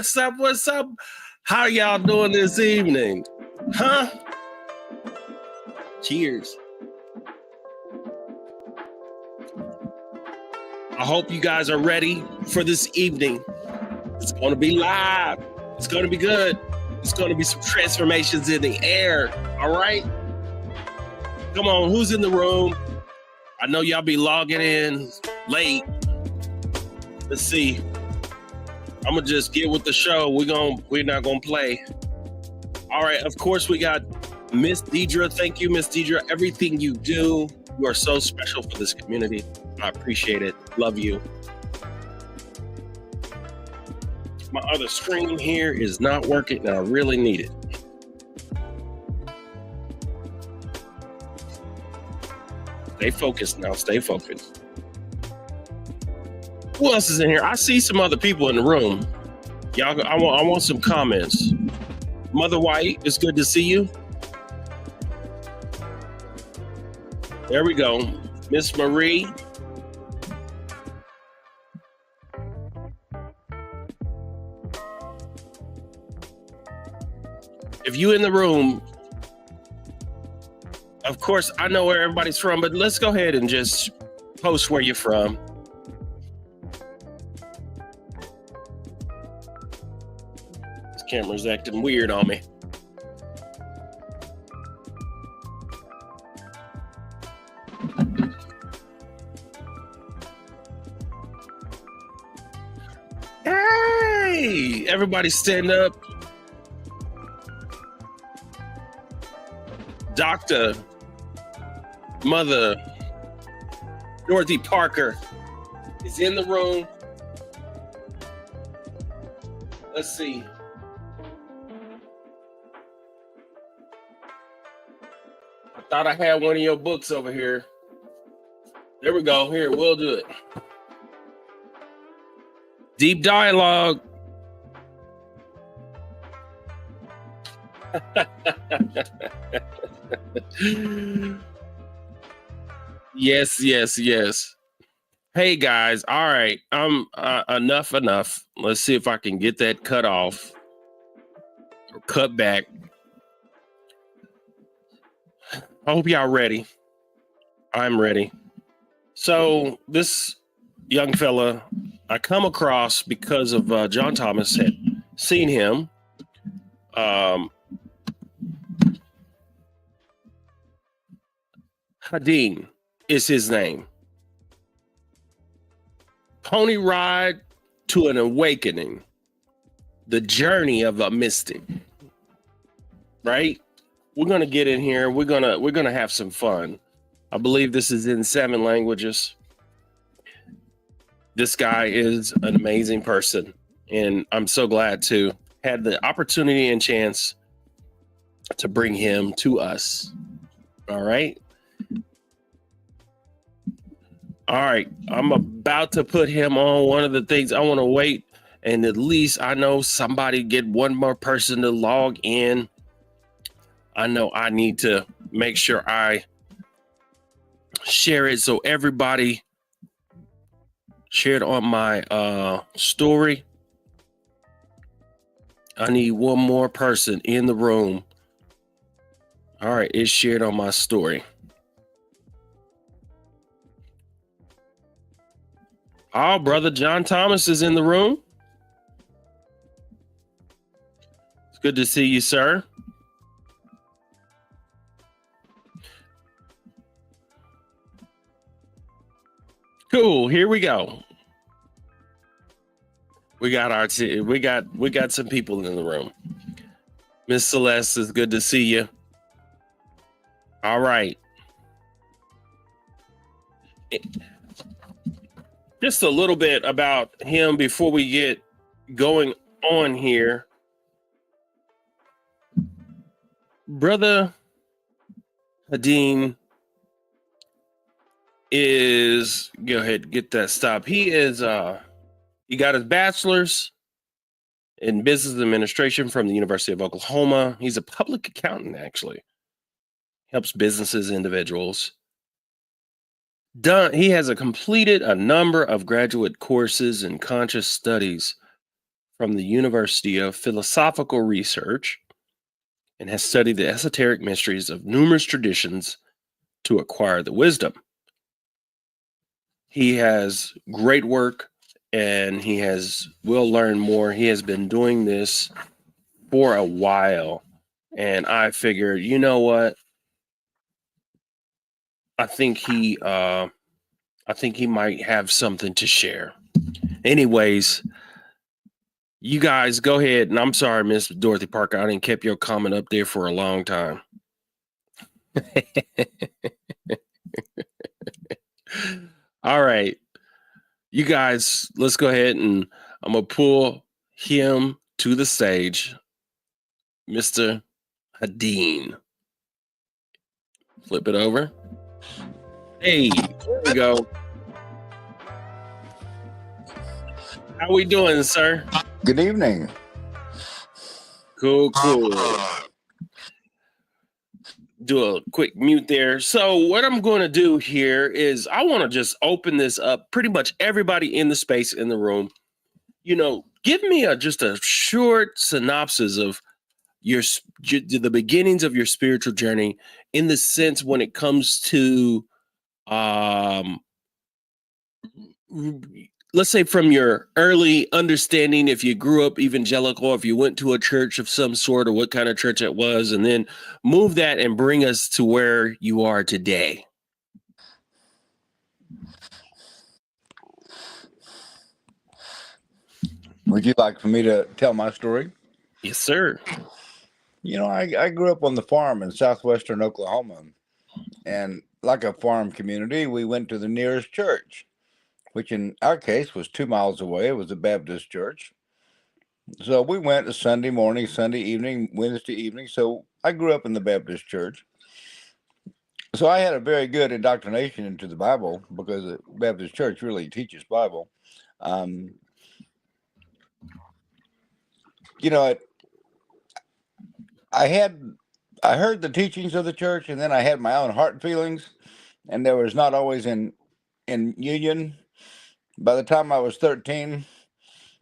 What's up? What's up? How y'all doing this evening? Huh? Cheers. I hope you guys are ready for this evening. It's going to be live. It's going to be good. It's going to be some transformations in the air. All right? Come on, who's in the room? I know y'all be logging in late. Let's see. I'm gonna just get with the show. We're not gonna play. All right, of course we got Miss Deidre. Thank you, Miss Deidre. Everything you do, you are so special for this community. I appreciate it. Love you. My other screen here is not working, and I really need it. Stay focused now. Stay focused. Who else is in here? I see some other people in the room. Y'all, I want some comments. Mother White, it's good to see you. There we go. Miss Marie. If you in the room, of course, I know where everybody's from, but let's go ahead and just post where you're from. Camera's acting weird on me. Hey, everybody stand up. Dr. Mother Dorothy Parker is in the room. Let's see. Thought I had one of your books over here. There we go. Here, we'll do it. Deep dialogue. Yes. Hey guys, all right. Enough. Let's see if I can get that cut off or cut back. I hope y'all ready. I'm ready. So this young fella, I come across because of John Thomas had seen him. Hedin is his name. Pony Ride to an Awakening. The journey of a mystic. Right? We're gonna get in here. We're gonna have some fun. I believe this is in 7 languages. This guy is an amazing person, and I'm so glad to have the opportunity and chance to bring him to us. All right. I'm about to put him on. One of the things I want to wait, and at least I know somebody get one more person to log in. I know I need to make sure I share it so everybody share it on my story. I need one more person in the room. All right, it's shared on my story. Oh, brother John Thomas is in the room. It's good to see you, sir. Cool. Here we go. We got some people in the room. Miss Celeste, is good to see you. All right. Just a little bit about him before we get going on here. Brother Hedin is, go ahead, get that stop. He is he got his bachelor's in business administration from the University of Oklahoma. He's a public accountant, actually. Helps businesses, individuals. He has completed a number of graduate courses in conscious studies from the University of Philosophical Research and has studied the esoteric mysteries of numerous traditions to acquire the wisdom. He has great work and will learn more. He has been doing this for a while. And I figured, you know what? I think he might have something to share. Anyways, you guys go ahead. And I'm sorry, Miss Dorothy Parker, I didn't keep your comment up there for a long time. All right. You guys, let's go ahead and I'm going to pull him to the stage. Mr. Hedin. Flip it over. Hey, there we go. How we doing, sir? Good evening. Cool. Do a quick mute there. So what I'm going to do here is I want to just open this up. Pretty much everybody in the space in the room, give me just a short synopsis of the beginnings of your spiritual journey, in the sense when it comes to let's say from your early understanding, if you grew up evangelical, if you went to a church of some sort, or what kind of church it was, and then move that and bring us to where you are today. Would you like for me to tell my story? Yes, sir. I grew up on the farm in southwestern Oklahoma, and like a farm community, we went to the nearest church, which in our case was 2 miles away. It was a Baptist church. So we went Sunday morning, Sunday evening, Wednesday evening. So I grew up in the Baptist church. So I had a very good indoctrination into the Bible, because the Baptist church really teaches Bible. I heard the teachings of the church, and then I had my own heart feelings, and there was not always in union. By the time I was 13,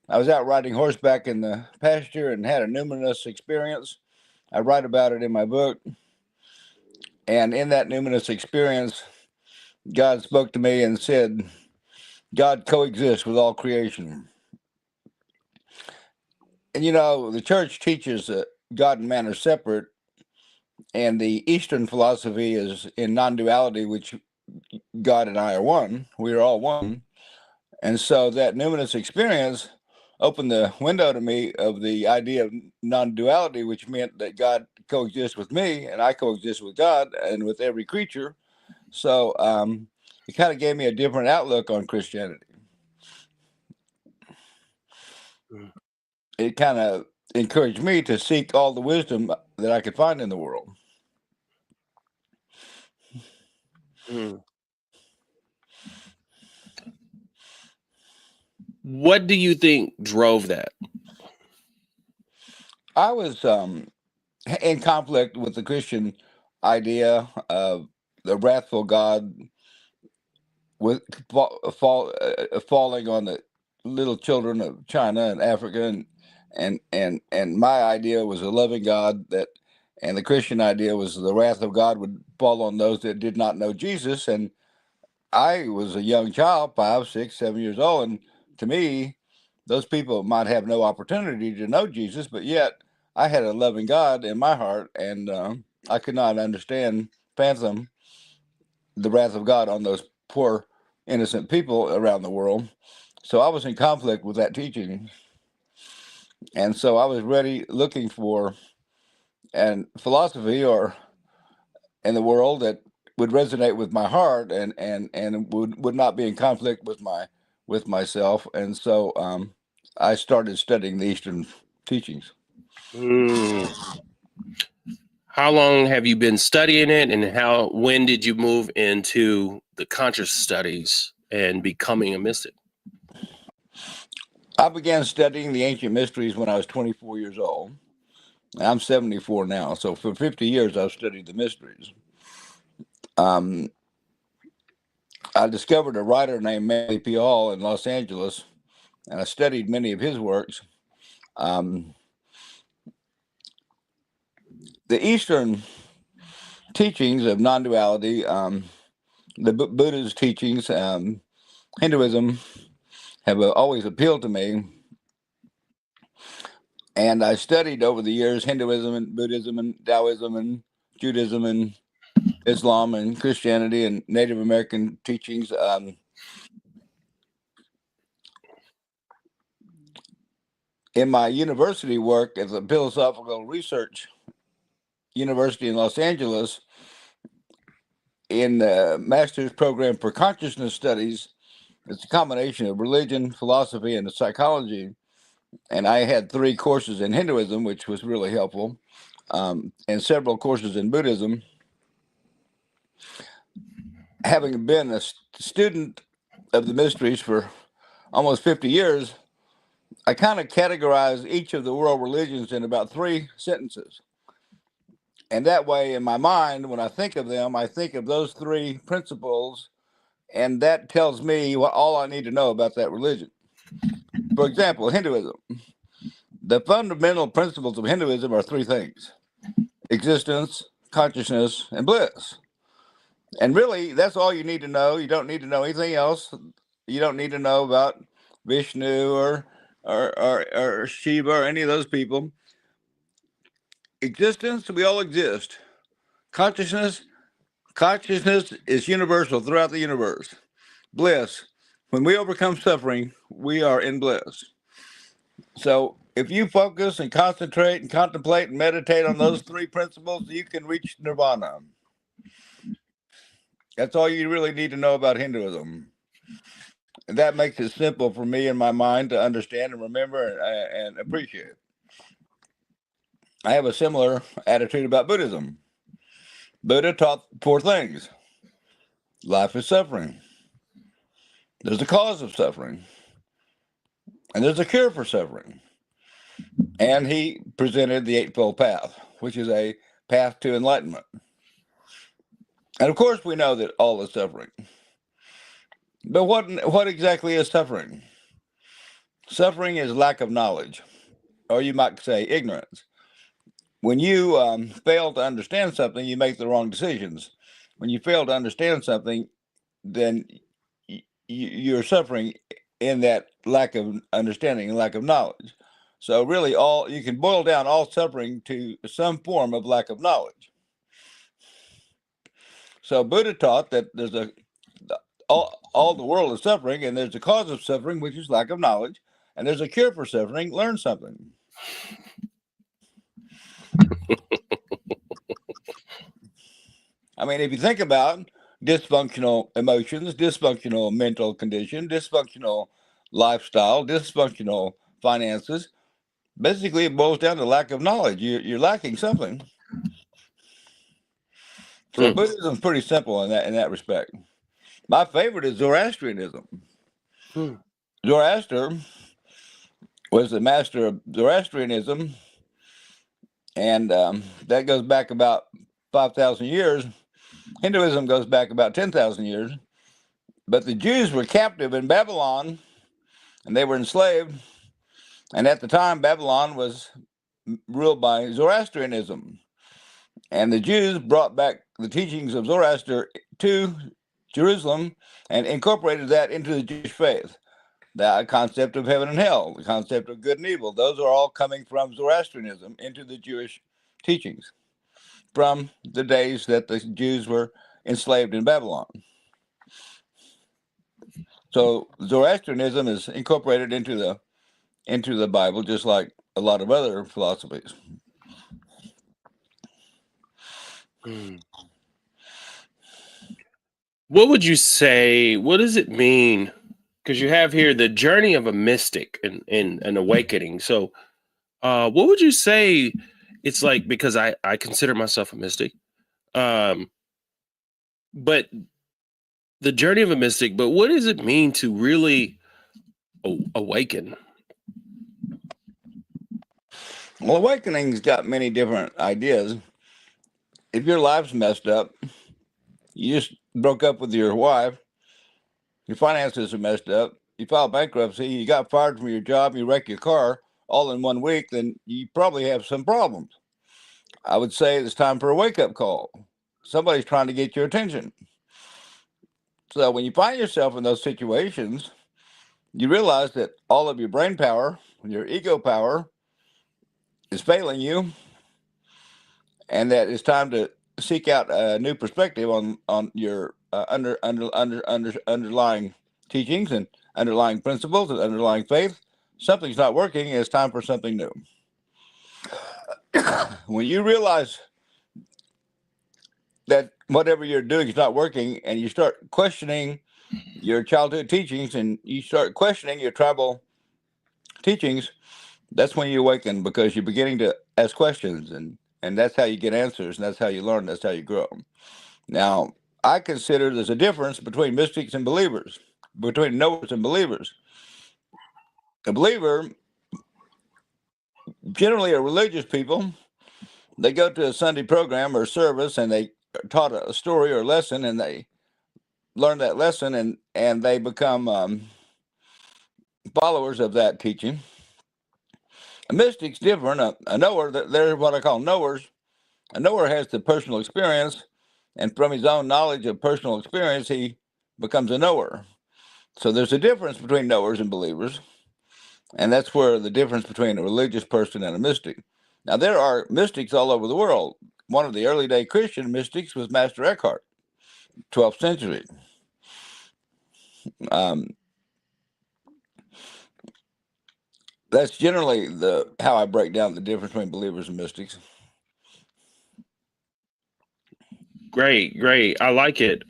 I was out riding horseback in the pasture and had a numinous experience. I write about it in my book. And in that numinous experience, God spoke to me and said, God coexists with all creation. And the church teaches that God and man are separate, and the Eastern philosophy is in non-duality, which God and I are one. We are all one. And so that numinous experience opened the window to me of the idea of non-duality, which meant that God coexists with me and I coexist with God and with every creature. So it kind of gave me a different outlook on Christianity. It kind of encouraged me to seek all the wisdom that I could find in the world. What do you think drove that? I was in conflict with the Christian idea of the wrathful God with falling on the little children of China and Africa, and my idea was a loving God, and the Christian idea was the wrath of God would fall on those that did not know Jesus. And I was a young child, 5, 6, 7 years old, and to me, those people might have no opportunity to know Jesus, but yet I had a loving God in my heart, and I could not fathom the wrath of God on those poor, innocent people around the world. So I was in conflict with that teaching. And so I was looking for an philosophy or in the world that would resonate with my heart and would not be in conflict with myself. And so I started studying the Eastern teachings. How long have you been studying it, and when did you move into the conscious studies and becoming a mystic? I began studying the ancient mysteries when I was 24 years old. I'm 74 now, so for 50 years I've studied the mysteries. I discovered a writer named Manly P. Hall in Los Angeles, and I studied many of his works. Um, the Eastern teachings of non-duality, the Buddha's teachings, Hinduism have always appealed to me. And I studied over the years Hinduism and Buddhism and Taoism and Judaism and Islam and Christianity and Native American teachings. In my university work at the Philosophical Research University in Los Angeles, in the master's program for consciousness studies, it's a combination of religion, philosophy, and psychology. And I had 3 courses in Hinduism, which was really helpful, and several courses in Buddhism. Having been a student of the mysteries for almost 50 years, I kind of categorize each of the world religions in about 3 sentences. And that way, in my mind, when I think of them, I think of those 3 principles, and that tells me all I need to know about that religion. For example, Hinduism. The fundamental principles of Hinduism are 3 things: existence, consciousness, and bliss. And really, that's all you need to know. You don't need to know anything else. You don't need to know about Vishnu or Shiva or any of those people. Existence, we all exist. Consciousness is universal throughout the universe. Bliss, when we overcome suffering, we are in bliss. So if you focus and concentrate and contemplate and meditate on those 3 principles, you can reach nirvana. That's all you really need to know about Hinduism. And that makes it simple for me in my mind to understand and remember and appreciate. I have a similar attitude about Buddhism. Buddha taught 4 things. Life is suffering. There's a cause of suffering. And there's a cure for suffering. And he presented the Eightfold Path, which is a path to enlightenment. And of course, we know that all is suffering. But what exactly is suffering? Suffering is lack of knowledge, or you might say ignorance. When you fail to understand something, you make the wrong decisions. When you fail to understand something, then you're suffering in that lack of understanding and lack of knowledge. So really, you can boil down all suffering to some form of lack of knowledge. So Buddha taught that there's all the world is suffering, and there's a cause of suffering, which is lack of knowledge, and there's a cure for suffering: learn something. I mean, if you think about dysfunctional emotions, dysfunctional mental condition, dysfunctional lifestyle, dysfunctional finances, basically it boils down to lack of knowledge. You're lacking something. So Buddhism is pretty simple in that respect. My favorite is Zoroastrianism. Zoroaster was the master of Zoroastrianism, and that goes back about 5,000 years. Hinduism goes back about 10,000 years. But the Jews were captive in Babylon, and they were enslaved. And at the time, Babylon was ruled by Zoroastrianism. And the Jews brought back the teachings of Zoroaster to Jerusalem and incorporated that into the Jewish faith. The concept of heaven and hell, the concept of good and evil, those are all coming from Zoroastrianism into the Jewish teachings from the days that the Jews were enslaved in Babylon. So Zoroastrianism is incorporated into the Bible, just like a lot of other philosophies. What would you say? What does it mean? Because you have here the journey of a mystic and an awakening. So, what would you say it's like? Because I consider myself a mystic, but the journey of a mystic. But what does it mean to really awaken? Well, awakening's got many different ideas. If your life's messed up, you just broke up with your wife, your finances are messed up, you filed bankruptcy, you got fired from your job, you wreck your car, all in 1 week, then you probably have some problems. I would say it's time for a wake-up call. Somebody's trying to get your attention. So when you find yourself in those situations, you realize that all of your brain power, your ego power, is failing you, and that it's time to seek out a new perspective on your underlying teachings and underlying principles and underlying faith. Something's not working, and it's time for something new. When you realize that whatever you're doing is not working, and you start questioning your childhood teachings and you start questioning your tribal teachings, that's when you awaken, because you're beginning to ask questions, and that's how you get answers, and that's how you learn, that's how you grow. Now, I consider there's a difference between mystics and believers, between knowers and believers. A believer, generally are religious people. They go to a Sunday program or service, and they are taught a story or lesson, and they learn that lesson, and they become followers of that teaching. A mystic's different. A knower, they're what I call knowers. A knower has the personal experience, and from his own knowledge of personal experience, he becomes a knower. So there's a difference between knowers and believers, and that's where the difference between a religious person and a mystic. Now, there are mystics all over the world. One of the early day Christian mystics was Master Eckhart, 12th century. That's generally how I break down the difference between believers and mystics. Great. I like it.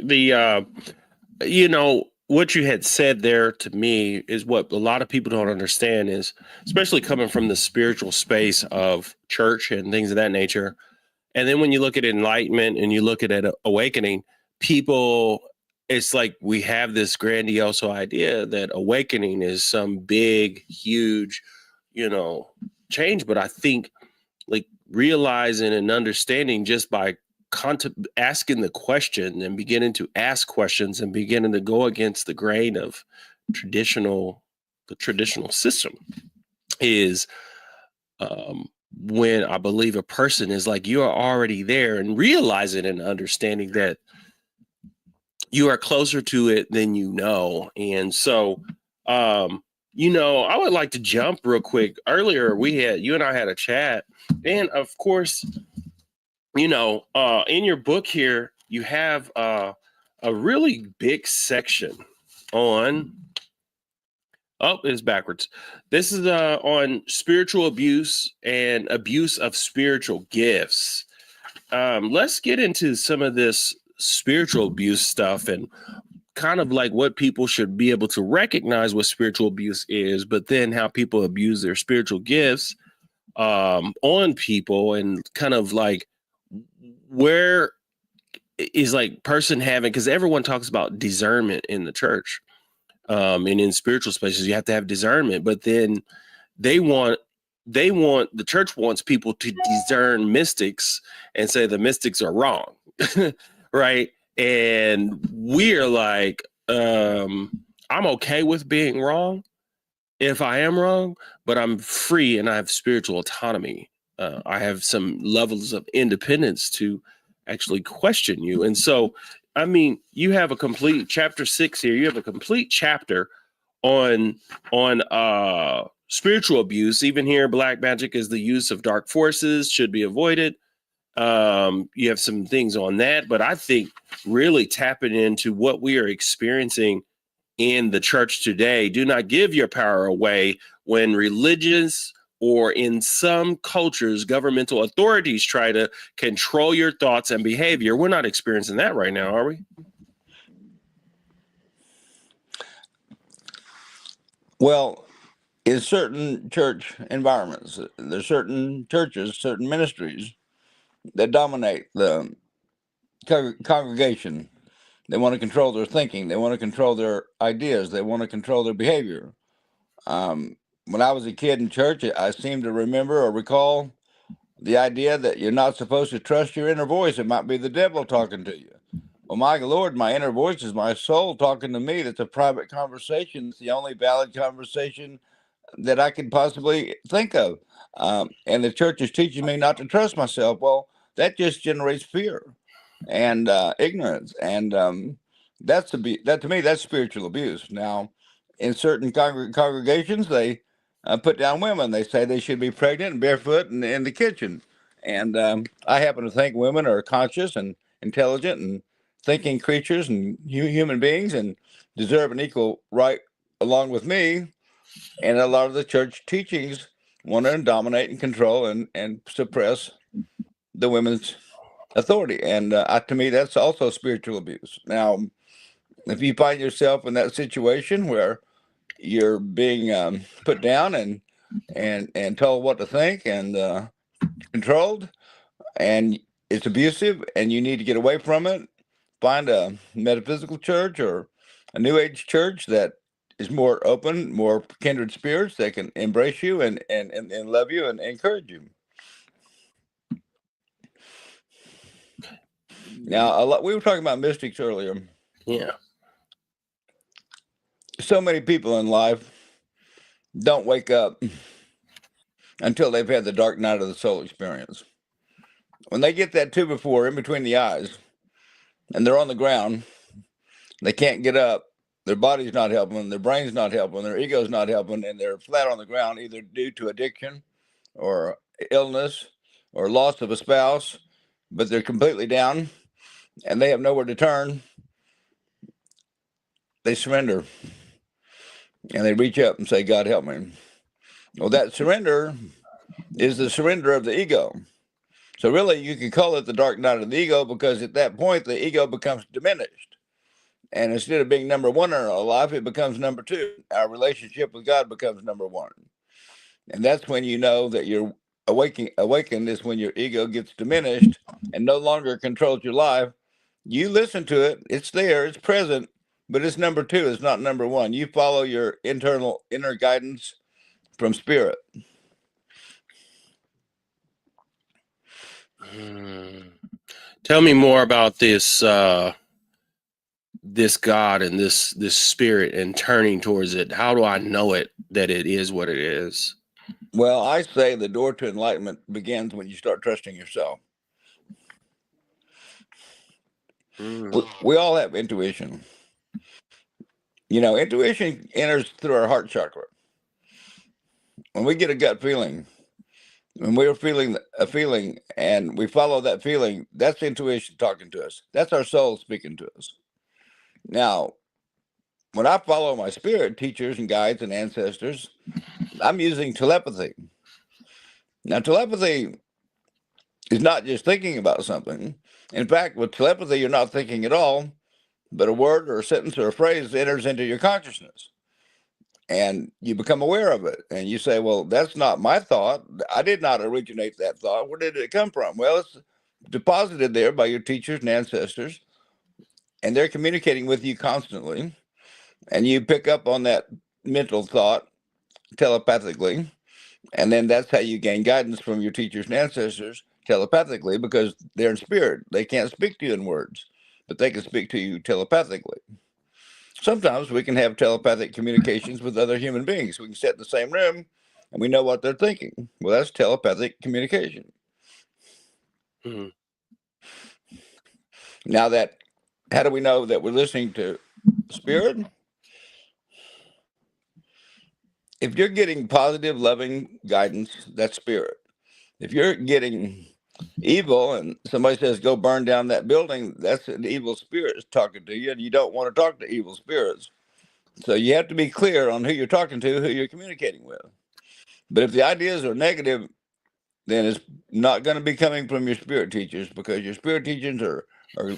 What you had said there to me is what a lot of people don't understand is, especially coming from the spiritual space of church and things of that nature. And then when you look at enlightenment and you look at awakening, people, it's like we have this grandiose idea that awakening is some big, huge, change. But I think like realizing and understanding just by asking the question and beginning to ask questions and beginning to go against the grain of the traditional system is when I believe a person is like, you are already there, and realizing and understanding that you are closer to it than you know. And so, I would like to jump real quick. Earlier, you and I had a chat, and of course, in your book here, you have a really big section on, it's backwards. This is on spiritual abuse and abuse of spiritual gifts. Let's get into some of this spiritual abuse stuff and kind of like what people should be able to recognize what spiritual abuse is, but then how people abuse their spiritual gifts on people, and kind of like where is like person having, because everyone talks about discernment in the church, and in spiritual spaces you have to have discernment, but then the church wants people to discern mystics and say the mystics are wrong. Right? And we're like, I'm okay with being wrong if I am wrong, but I'm free and I have spiritual autonomy. I have some levels of independence to actually question you. And so, I mean, you have a complete chapter 6 here. You have a complete chapter on spiritual abuse. Even here, black magic is the use of dark forces, should be avoided. You have some things on that, but I think really tapping into what we are experiencing in the church today. Do not give your power away when religious or in some cultures, governmental authorities try to control your thoughts and behavior. We're not experiencing that right now, are we? Well, in certain church environments, there's certain churches, certain ministries that dominate the congregation. They want to control their thinking. They want to control their ideas. They want to control their behavior. When I was a kid in church, I seem to remember or recall the idea that you're not supposed to trust your inner voice. It might be the devil talking to you. Well, my Lord, my inner voice is my soul talking to me. That's a private conversation. It's the only valid conversation that I could possibly think of. And the church is teaching me not to trust myself. Well, that just generates fear and ignorance, and that to me that's spiritual abuse. Now, in certain congregations, they put down women. They say they should be pregnant and barefoot in the kitchen. And I happen to think women are conscious and intelligent and thinking creatures and human beings and deserve an equal right along with me. And a lot of the church teachings want to dominate and control and suppress the women's authority. And to me, that's also spiritual abuse. Now, if you find yourself in that situation where you're being put down and told what to think and controlled, and it's abusive, and you need to get away from it, find a metaphysical church or a New Age church that is more open, more kindred spirits that can embrace you and love you and encourage you. Now, we were talking about mystics earlier. Yeah. So many people in life don't wake up until they've had the dark night of the soul experience. When they get that 2x4 in between the eyes and they're on the ground, they can't get up, their body's not helping, their brain's not helping, their ego's not helping, and they're flat on the ground either due to addiction or illness or loss of a spouse, but they're completely down and they have nowhere to turn. They surrender and they reach up and say, God, help me. Well, that surrender is the surrender of the ego. So really, you can call it the dark night of the ego, because at that point, the ego becomes diminished. And instead of being number one in our life, it becomes number two. Our relationship with God becomes number one. And that's when you know that you're awakened is when your ego gets diminished and no longer controls your life. You listen to it. It's there. It's present. But it's number two. It's not number one. You follow your inner guidance from spirit. Tell me more about this this God and this spirit and turning towards it. How do I know it, that it is what it is? Well, I say the door to enlightenment begins when you start trusting yourself. We all have intuition. You know, intuition enters through our heart chakra. When we get a gut feeling, when we're feeling a feeling and we follow that feeling, that's intuition talking to us. That's our soul speaking to us. Now, when I follow my spirit teachers and guides and ancestors, I'm using telepathy. Now, telepathy is not just thinking about something. In fact, with telepathy, you're not thinking at all, but a word or a sentence or a phrase enters into your consciousness. And you become aware of it. And you say, well, that's not my thought. I did not originate that thought. Where did it come from? Well, it's deposited there by your teachers and ancestors, and they're communicating with you constantly. And you pick up on that mental thought telepathically. And then that's how you gain guidance from your teachers and ancestors telepathically, because they're in spirit. They can't speak to you in words, but they can speak to you telepathically. Sometimes we can have telepathic communications with other human beings. We can sit in the same room and we know what they're thinking. Well, that's telepathic communication. Mm-hmm. Now, how do we know that we're listening to spirit? If you're getting positive, loving guidance, that's spirit. If you're getting evil and somebody says, go burn down that building, that's an evil spirit talking to you, and you don't want to talk to evil spirits. So you have to be clear on who you're talking to, who you're communicating with. But if the ideas are negative, then it's not going to be coming from your spirit teachers, because your spirit teachers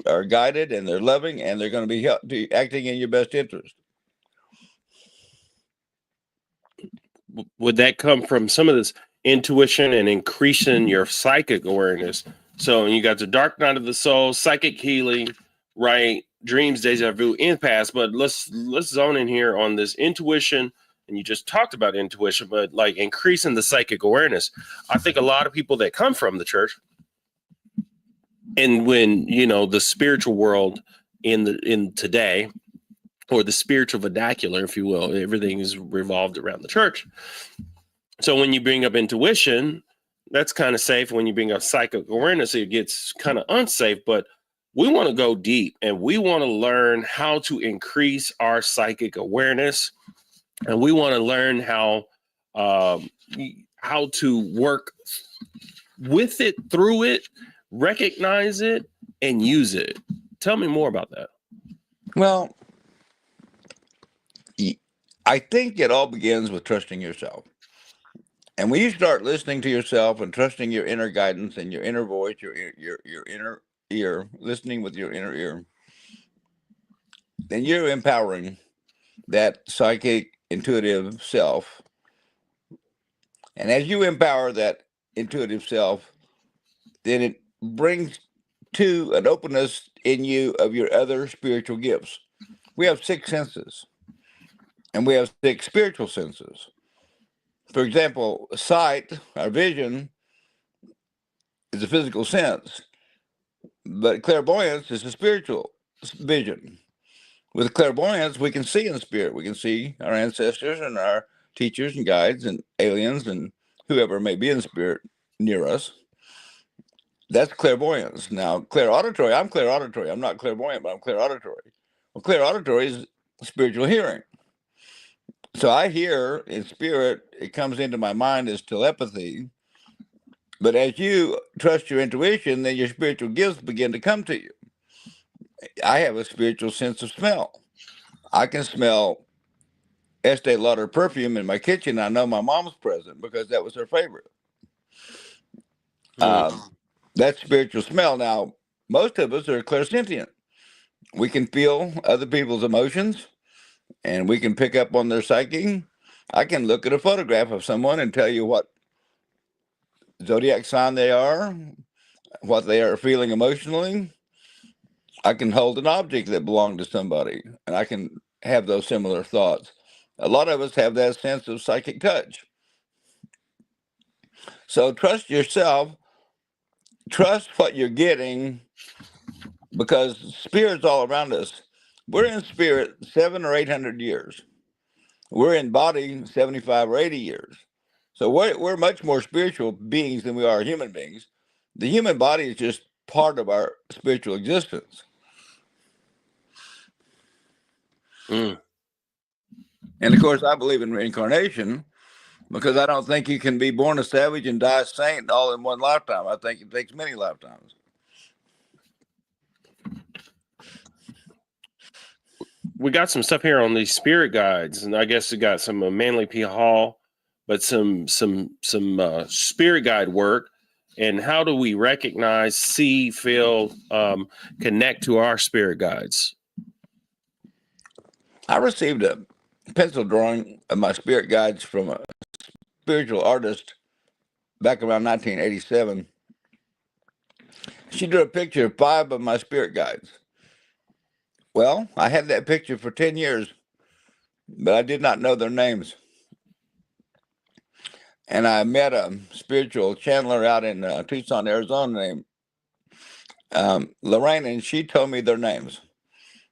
are guided and they're loving and they're going to be acting in your best interest. Would that come from some of this intuition and increasing your psychic awareness? So you got the dark night of the soul, psychic healing, right? Dreams, deja vu, empaths. But let's zone in here on this intuition. And you just talked about intuition, but like increasing the psychic awareness. I think a lot of people that come from the church, and when, you know, the spiritual world in today, or the spiritual vernacular, if you will. Everything is revolved around the church. So when you bring up intuition, that's kind of safe. When you bring up psychic awareness, it gets kind of unsafe. But we want to go deep, and we want to learn how to increase our psychic awareness, and we want to learn how to work with it, through it, recognize it, and use it. Tell me more about that. Well, I think it all begins with trusting yourself. And when you start listening to yourself and trusting your inner guidance and your inner voice, your inner ear, listening with your inner ear, then you're empowering that psychic, intuitive self. And as you empower that intuitive self, then it brings to an openness in you of your other spiritual gifts. We have 6 senses, and we have 6 spiritual senses. For example, sight, our vision, is a physical sense, but clairvoyance is a spiritual vision. With clairvoyance, we can see in spirit. We can see our ancestors and our teachers and guides and aliens and whoever may be in spirit near us. That's clairvoyance. Now, clairauditory, I'm clairauditory. I'm not clairvoyant, but I'm clairauditory. Well, clairauditory is spiritual hearing. So I hear in spirit, it comes into my mind as telepathy. But as you trust your intuition, then your spiritual gifts begin to come to you. I have a spiritual sense of smell. I can smell Estee Lauder perfume in my kitchen. I know my mom's present because that was her favorite. That's spiritual smell. Now, most of us are clairsentient. We can feel other people's emotions, and we can pick up on their psyche. I can look at a photograph of someone and tell you what zodiac sign they are, what they are feeling emotionally. I can hold an object that belonged to somebody, and I can have those similar thoughts. A lot of us have that sense of psychic touch. So trust yourself. Trust what you're getting, because spirit's all around us. We're in spirit 700 or 800 years. We're in body 75 or 80 years. So we're much more spiritual beings than we are human beings. The human body is just part of our spiritual existence. And of course, I believe in reincarnation, because I don't think you can be born a savage and die a saint all in one lifetime. I think it takes many lifetimes. We got some stuff here on these spirit guides, and I guess we got some Manly P. Hall, but some spirit guide work. And how do we recognize, see, feel, connect to our spirit guides? I received a pencil drawing of my spirit guides from a spiritual artist back around 1987. She drew a picture of 5 of my spirit guides. Well, I had that picture for 10 years, but I did not know their names. And I met a spiritual channeler out in Tucson, Arizona named Lorraine, and she told me their names.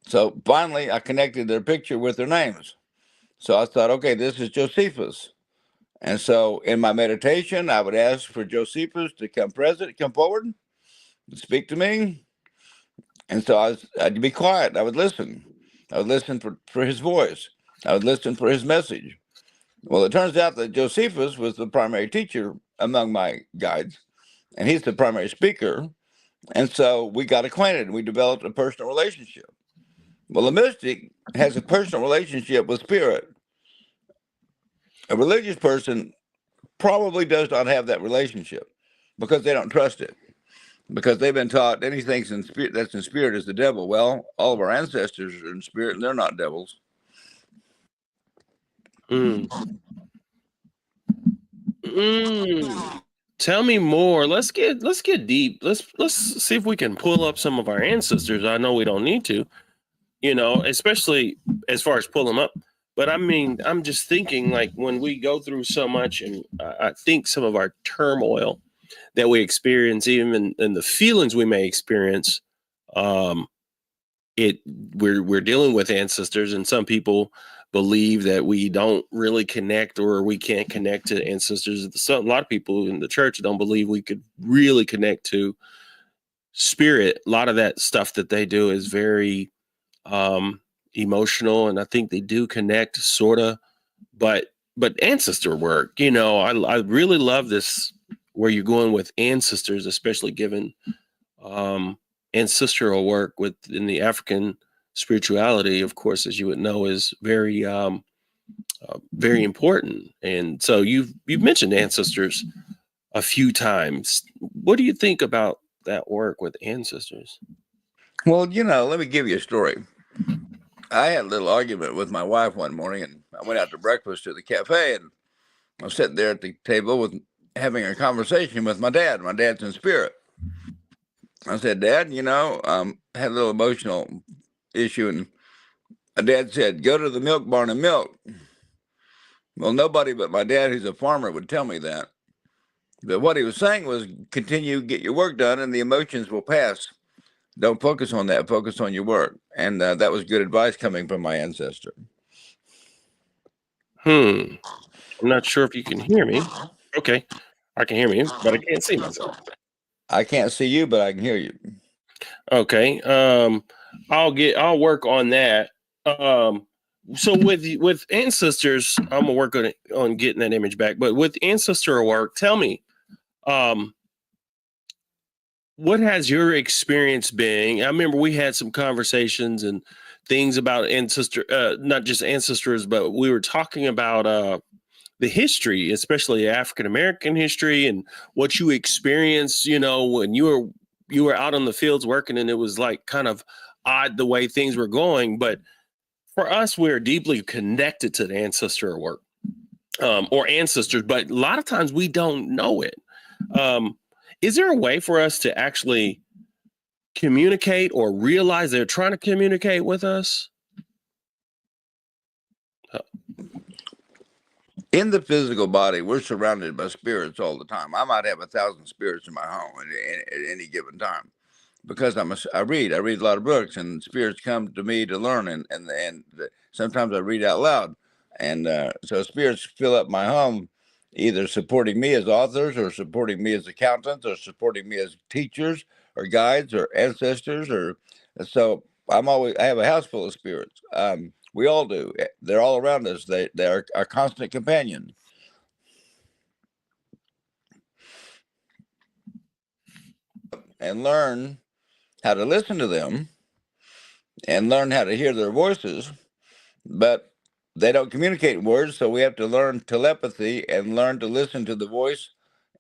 So finally, I connected their picture with their names. So I thought, okay, this is Josephus. And so in my meditation, I would ask for Josephus to come forward, and speak to me. And so I'd be quiet. I would listen. I would listen for his voice. I would listen for his message. Well, it turns out that Josephus was the primary teacher among my guides, and he's the primary speaker. And so we got acquainted, and we developed a personal relationship. Well, a mystic has a personal relationship with spirit. A religious person probably does not have that relationship because they don't trust it, because they've been taught anything that's in spirit is the devil. Well, all of our ancestors are in spirit, and they're not devils. Tell me more. Let's get deep. Let's see if we can pull up some of our ancestors. I know we don't need to, especially as far as pull them up. But I mean, I'm just thinking, like, when we go through so much, and I think some of our turmoil that we experience, even in the feelings we may experience, we're dealing with ancestors, and some people believe that we don't really connect, or we can't connect to ancestors. A lot of people in the church don't believe we could really connect to spirit. A lot of that stuff that they do is very emotional, and I think they do connect sort of, but ancestor work, I really love this, where you're going with ancestors, especially given ancestral work within the African spirituality, of course, as you would know, is very important. And so you've mentioned ancestors a few times. What do you think about that work with ancestors? Well, let me give you a story. I had a little argument with my wife one morning, and I went out to breakfast to the cafe, and I was sitting there at the table having a conversation with my dad. My dad's in spirit. I said, Dad, had a little emotional issue, and my dad said, go to the milk barn and milk. Well, nobody but my dad, who's a farmer, would tell me that. But what he was saying was, continue, get your work done, and the emotions will pass. Don't focus on that. Focus on your work. And that was good advice coming from my ancestor. I'm not sure if you can hear me. Okay, I can hear me, but I can't see myself. I can't see you, but I can hear you. Okay. I'll work on that. So with ancestors, I'm gonna work on getting that image back. But with ancestral work, tell me, what has your experience been? I remember we had some conversations and things about not just ancestors, but we were talking about the history, especially African American history, and what you experienced, when you were out on the fields working, and it was like kind of odd the way things were going. But for us, we're deeply connected to the ancestral work, or ancestors, but a lot of times we don't know it. Is there a way for us to actually communicate or realize they're trying to communicate with us? In the physical body, we're surrounded by spirits all the time. I might have 1,000 spirits in my home at any given time, because I read a lot of books, and spirits come to me to learn, and sometimes I read out loud, and so spirits fill up my home, either supporting me as authors, or supporting me as accountants, or supporting me as teachers or guides or ancestors, or so I have a house full of spirits. We all do. They're all around us. They are our constant companion. And learn how to listen to them, and learn how to hear their voices, but they don't communicate in words, so we have to learn telepathy and learn to listen to the voice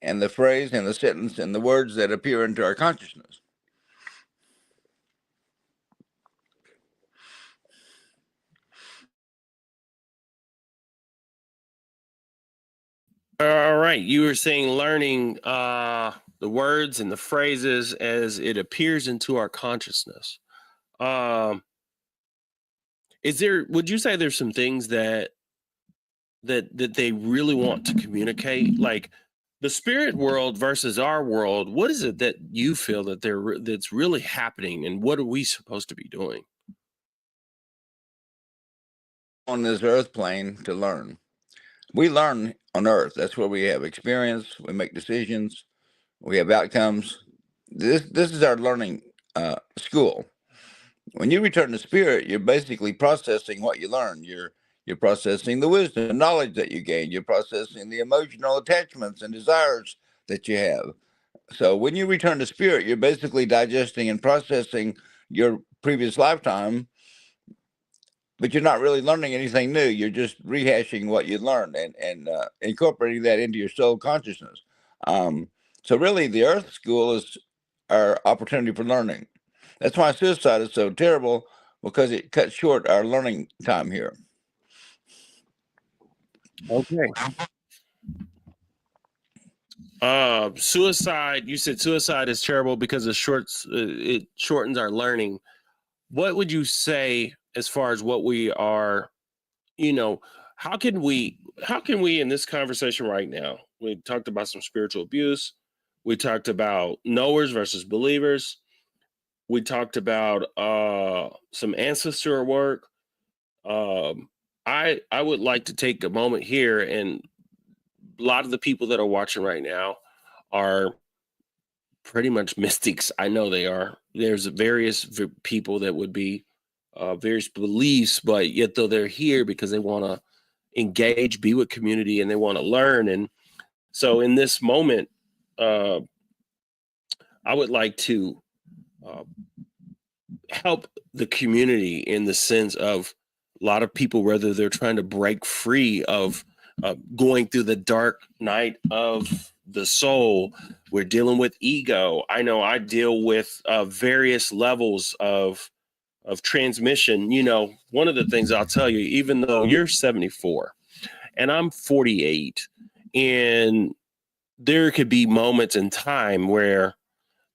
and the phrase and the sentence and the words that appear into our consciousness. All right. You were saying learning the words and the phrases as it appears into our consciousness. Would you say there's some things that they really want to communicate? Like the spirit world versus our world, what is it that you feel that that's really happening, and what are we supposed to be doing On this earth plane to learn? We learn on earth. That's where we have experience, we make decisions, we have outcomes. This is our learning school. When you return to spirit, you're basically processing what you learned. You're processing the wisdom and knowledge that you gained. You're processing the emotional attachments and desires that you have. So when you return to spirit, you're basically digesting and processing your previous lifetime, but you're not really learning anything new. You're just rehashing what you learned, and incorporating that into your soul consciousness. So really, the earth school is our opportunity for learning. That's why suicide is so terrible, because it cuts short our learning time here. Okay. Suicide. You said suicide is terrible because it shortens our learning. What would you say as far as what we are? How can we in this conversation right now? We talked about some spiritual abuse. We talked about knowers versus believers. we talked about some ancestor work. I would like to take a moment here, and a lot of the people that are watching right now are pretty much mystics. I know they are. There's various people that would be various beliefs, but yet though they're here because they want to engage, be with community, and they want to learn. And so in this moment, I would like to uh, help the community in the sense of a lot of people, whether they're trying to break free of going through the dark night of the soul. We're dealing with ego. I know I deal with various levels of transmission. You know, one of the things I'll tell you, even though you're 74 and I'm 48, and there could be moments in time where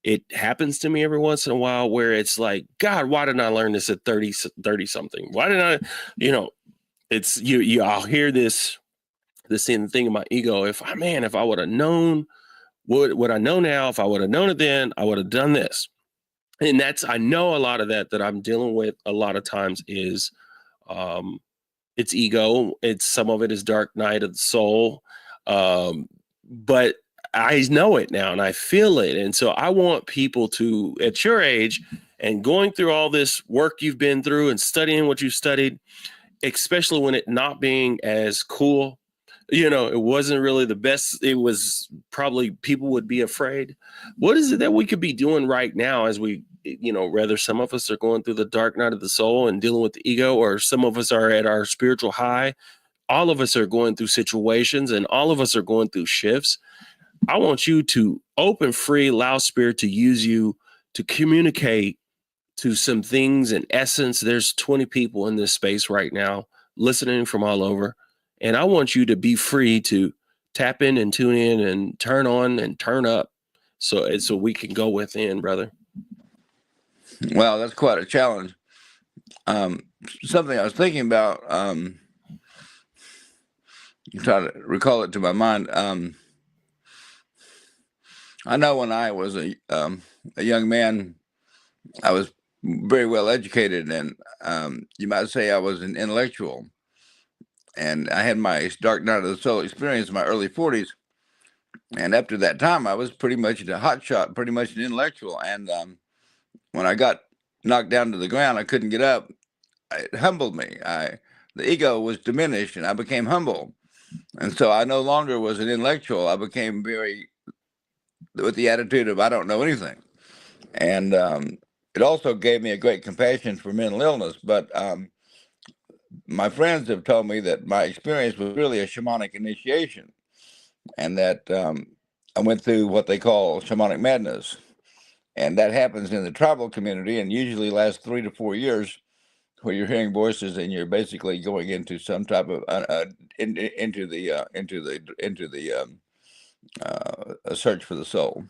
it happens to me every once in a while where it's like, God, why didn't I learn this at 30 something? Why didn't I, you know, it's I'll hear this same thing in my ego. If I would have known what I know now, if I would have known it then, I would have done this. And I know a lot of that I'm dealing with a lot of times is it's ego. Some of it is dark night of the soul. But I know it now and I feel it. And so I want people to, at your age and going through all this work you've been through and studying what you studied, especially when it not being as cool, it wasn't really the best. It was probably people would be afraid. What is it that we could be doing right now as we, whether some of us are going through the dark night of the soul and dealing with the ego, or some of us are at our spiritual high. All of us are going through situations and all of us are going through shifts. I want you to open, free, allow spirit to use you to communicate to some things. In essence, there's 20 people in this space right now listening from all over. And I want you to be free to tap in and tune in and turn on and turn up so we can go within, brother. Well, that's quite a challenge. Something I was thinking about, try to recall it to my mind. I know when I was a young man, I was very well educated, and you might say I was an intellectual. And I had my dark night of the soul experience in my early 40s. And after that time, I was pretty much a hotshot, pretty much an intellectual. And when I got knocked down to the ground, I couldn't get up. It humbled me. The ego was diminished, and I became humble. And so I no longer was an intellectual. I became very with the attitude of I don't know anything. And it also gave me a great compassion for mental illness. But my friends have told me that my experience was really a shamanic initiation, and that I went through what they call shamanic madness. And that happens in the tribal community and usually lasts 3 to 4 years, where you're hearing voices and you're basically going into some type of into the a search for the soul.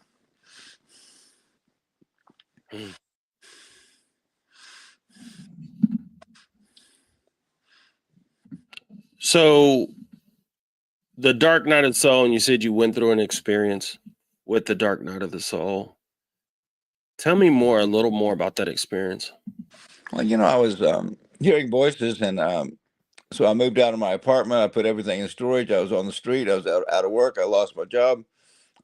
So the dark night of the soul, and you said you went through an experience with the dark night of the soul. Tell me a little more about that experience. Well, I was hearing voices, and so I moved out of my apartment. I put everything in storage. I was on the street. I was out of work. I lost my job.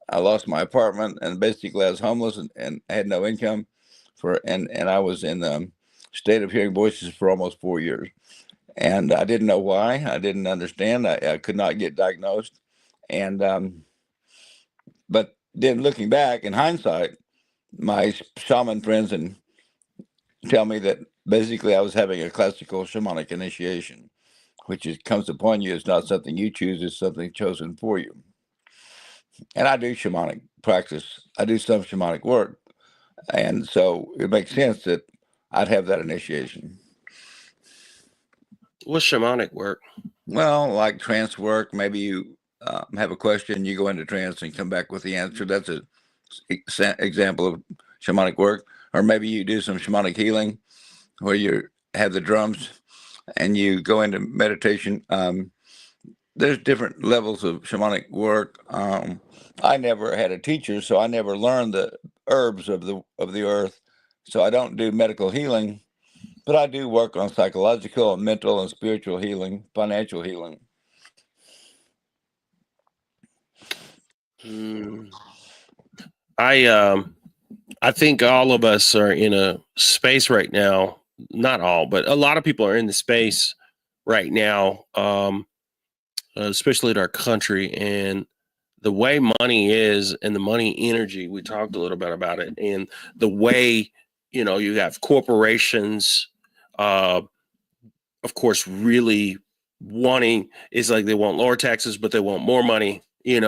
I lost my apartment, and basically I was homeless and I had no income and I was in the state of hearing voices for almost 4 years. And I didn't know why. I didn't understand. I could not get diagnosed. And but then looking back in hindsight, my shaman friends and tell me that basically I was having a classical shamanic initiation, which comes upon you. It's not something you choose, it's something chosen for you. And I do shamanic practice. I do some shamanic work. And so it makes sense that I'd have that initiation. What's shamanic work? Well, like trance work, maybe you have a question, you go into trance and come back with the answer. That's a example of shamanic work. Or maybe you do some shamanic healing where you have the drums and you go into meditation. There's different levels of shamanic work. I never had a teacher, so I never learned the herbs of the earth So I don't do medical healing, but I do work on psychological, mental, and spiritual healing, financial healing. I think all of us are in a space right now. Not all, but a lot of people are in the space right now, especially in our country, and the way money is and the money energy. We talked a little bit about it, and the way you have corporations, uh, of course, really wanting is like they want lower taxes, but they want more money. You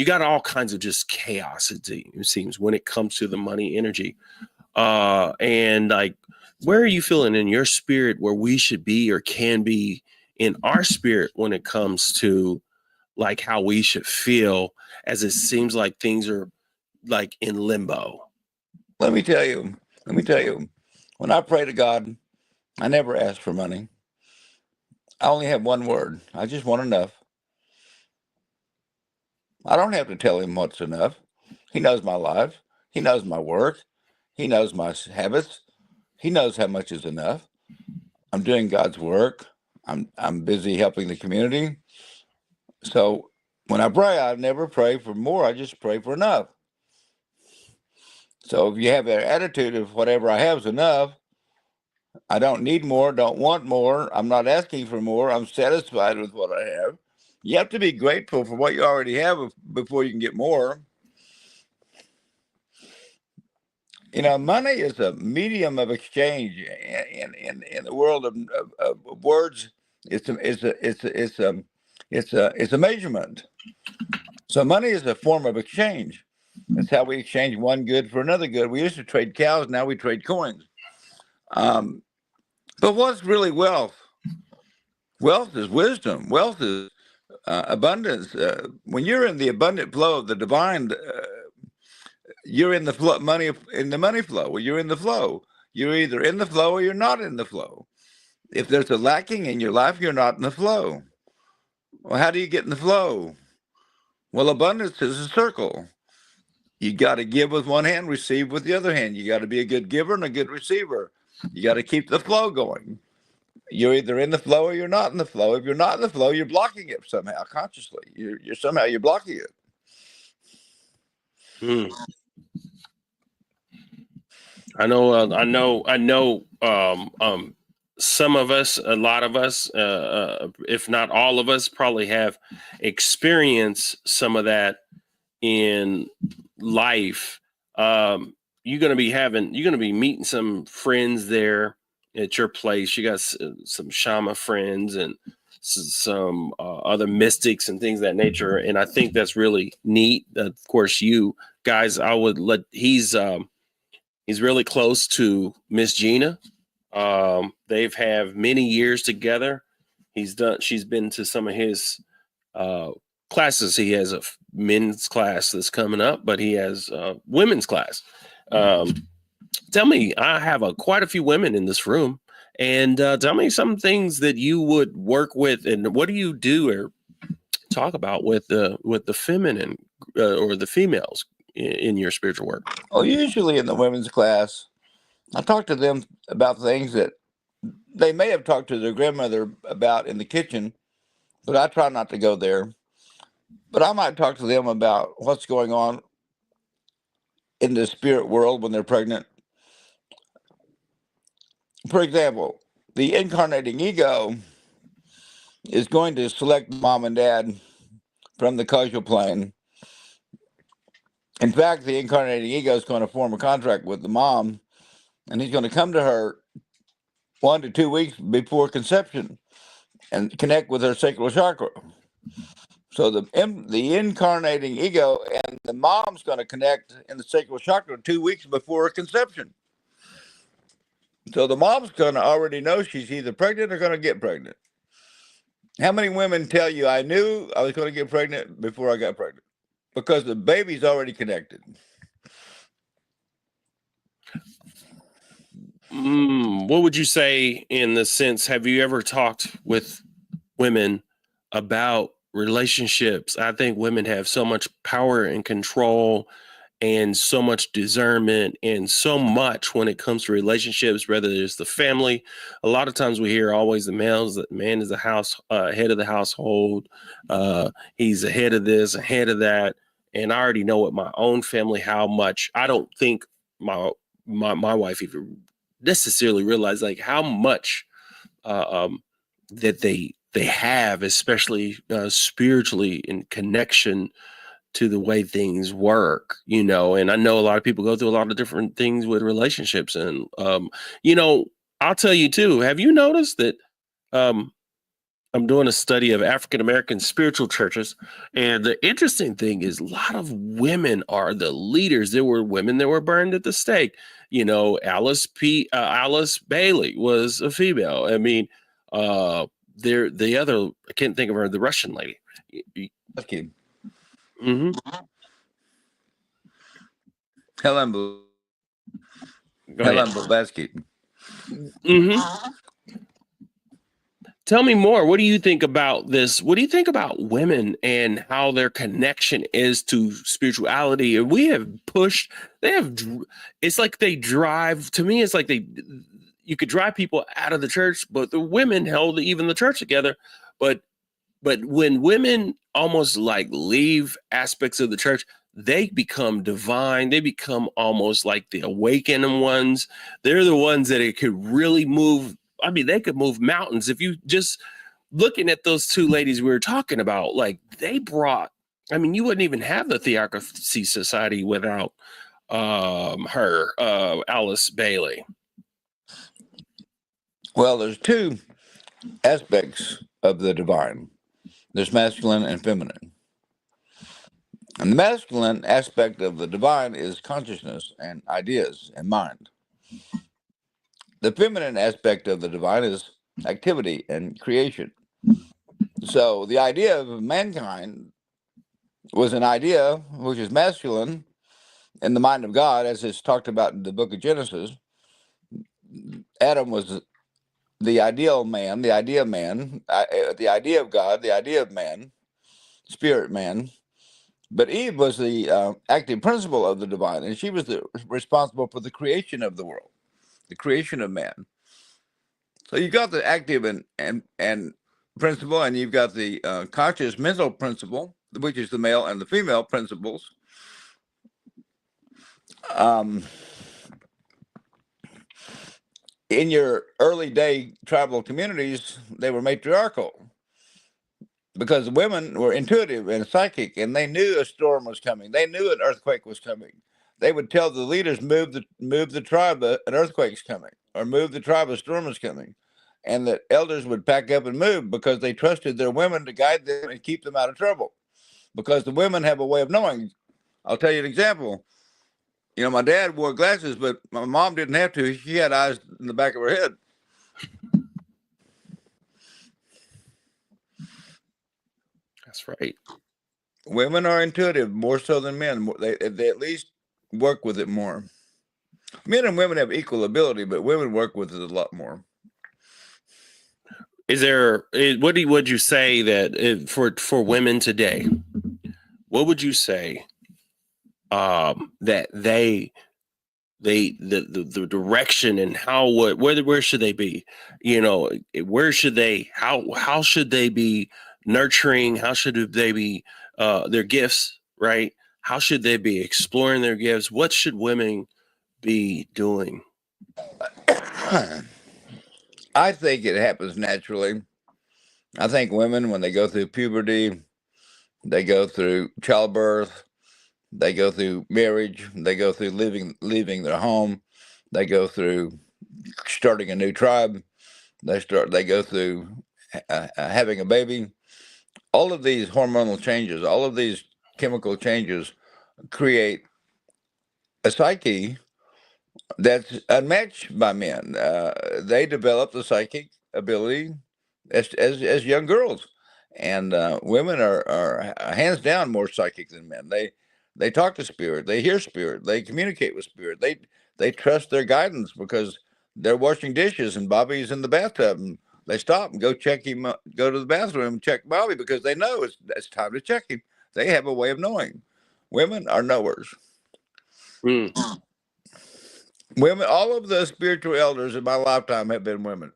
got all kinds of just chaos. It seems when it comes to the money energy, and like, where are you feeling in your spirit where we should be or can be in our spirit when it comes to like how we should feel, as it seems like things are like in limbo? Let me tell you, when I pray to God, I never ask for money. I only have one word. I just want enough. I don't have to tell him what's enough. He knows my life. He knows my work. He knows my habits. He knows how much is enough. I'm doing God's work. I'm busy helping the community. So when I pray, I never pray for more. I just pray for enough. So if you have an attitude of whatever I have is enough, I don't need more, don't want more, I'm not asking for more, I'm satisfied with what I have. You have to be grateful for what you already have before you can get more. Money is a medium of exchange in the world of words. It's a measurement. So money is a form of exchange. That's how we exchange one good for another good. We used to trade cows, now we trade coins. But what's really wealth? Wealth is wisdom. Wealth is abundance. When you're in the abundant flow of the divine, you're in the flow, money flow. Well, you're in the flow. You're either in the flow or you're not in the flow. If there's a lacking in your life, you're not in the flow. Well, how do you get in the flow? Well, abundance is a circle. You got to give with one hand, receive with the other hand. You got to be a good giver and a good receiver. You got to keep the flow going. You're either in the flow or you're not in the flow. If you're not in the flow, you're blocking it somehow consciously. You're blocking it. I know. Some of us, a lot of us, if not all of us, probably have experienced some of that in life. You're going to be meeting some friends there at your place. You got some Shama friends and some other mystics and things of that nature. And I think that's really neat. Of course, you guys, he's really close to Miss Gina. They've have many years together. She's been to some of his classes. He has a men's class that's coming up, but he has a women's class. Tell me, I have quite a few women in this room, and tell me some things that you would work with, and what do you do or talk about with the feminine or the females in your spiritual work? Well, usually in the women's class, I talk to them about things that they may have talked to their grandmother about in the kitchen, but I try not to go there. But I might talk to them about what's going on in the spirit world when they're pregnant. For example, the incarnating ego is going to select mom and dad from the causal plane. In fact, the incarnating ego is going to form a contract with the mom, and he's going to come to her 1 to 2 weeks before conception and connect with her sacral chakra. So the incarnating ego and the mom's going to connect in the sacral chakra 2 weeks before conception. So the mom's going to already know she's either pregnant or going to get pregnant. How many women tell you, I knew I was going to get pregnant before I got pregnant? Because the baby's already connected. What would you say in the sense, have you ever talked with women about relationships? I think women have so much power and control and so much discernment and so much when it comes to relationships, whether it's the family. A lot of times we hear always the males that man is the house head of the household. He's ahead of this, ahead of that. And I already know with my own family how much I don't think my wife even necessarily realized like how much that they have, especially spiritually in connection to the way things work, and I know a lot of people go through a lot of different things with relationships. And, I'll tell you too, have you noticed that um, I'm doing a study of African American spiritual churches. And the interesting thing is a lot of women are the leaders. There were women that were burned at the stake. Alice Bailey was a female. I mean, the other, I can't think of her, the Russian lady. Okay. Mm-hmm. Helen Blavatsky. Mm-hmm. Tell me more. What do you think about this? What do you think about women and how their connection is to spirituality? We have pushed, it's like they drive, to me, it's like you could drive people out of the church, but the women held even the church together. But when women almost like leave aspects of the church, they become divine. They become almost like the awakened ones. They're the ones that it could really move. I mean, they could move mountains. If you just looking at those two ladies we were talking about, like they brought, I mean, you wouldn't even have the Theocracy Society without her, Alice Bailey. Well, there's two aspects of the divine. There's masculine and feminine. And the masculine aspect of the divine is consciousness and ideas and mind. The feminine aspect of the divine is activity and creation. So the idea of mankind was an idea which is masculine in the mind of God, as it's talked about in the book of Genesis. Adam was the ideal man, the idea of man, the idea of God, the idea of man, spirit man. But Eve was the active principle of the divine, and she was responsible for the creation of the world, the creation of man. So you've got the active and principle, and you've got the conscious mental principle, which is the male and the female principles. In your early day tribal communities, they were matriarchal because women were intuitive and psychic, and they knew a storm was coming. They knew an earthquake was coming. They would tell the leaders, move the tribe, an earthquake's coming, or move the tribe, a storm is coming. And the elders would pack up and move because they trusted their women to guide them and keep them out of trouble. Because the women have a way of knowing. I'll tell you an example. My dad wore glasses, but my mom didn't have to. She had eyes in the back of her head. That's right. Women are intuitive more so than men. They at least work with it more. Men and women have equal ability, but women work with it a lot more. What would you say that for women today? What would you say that the direction and where should they be? Where should they how should they be nurturing? How should they be their gifts, right? How should they be exploring their gifts? What should women be doing? I think it happens naturally. I think women, when they go through puberty, they go through childbirth, they go through marriage, they go through leaving their home, they go through starting a new tribe, they go through having a baby. All of these hormonal changes, all of these chemical changes create a psyche that's unmatched by men. They develop the psychic ability as young girls, and women are hands down more psychic than men. They talk to spirit, they hear spirit, they communicate with spirit. They trust their guidance because they're washing dishes and Bobby's in the bathtub, and they stop and go check him, go to the bathroom and check Bobby because they know it's time to check him. They have a way of knowing. Women are knowers. Mm. Women, all of the spiritual elders in my lifetime have been women.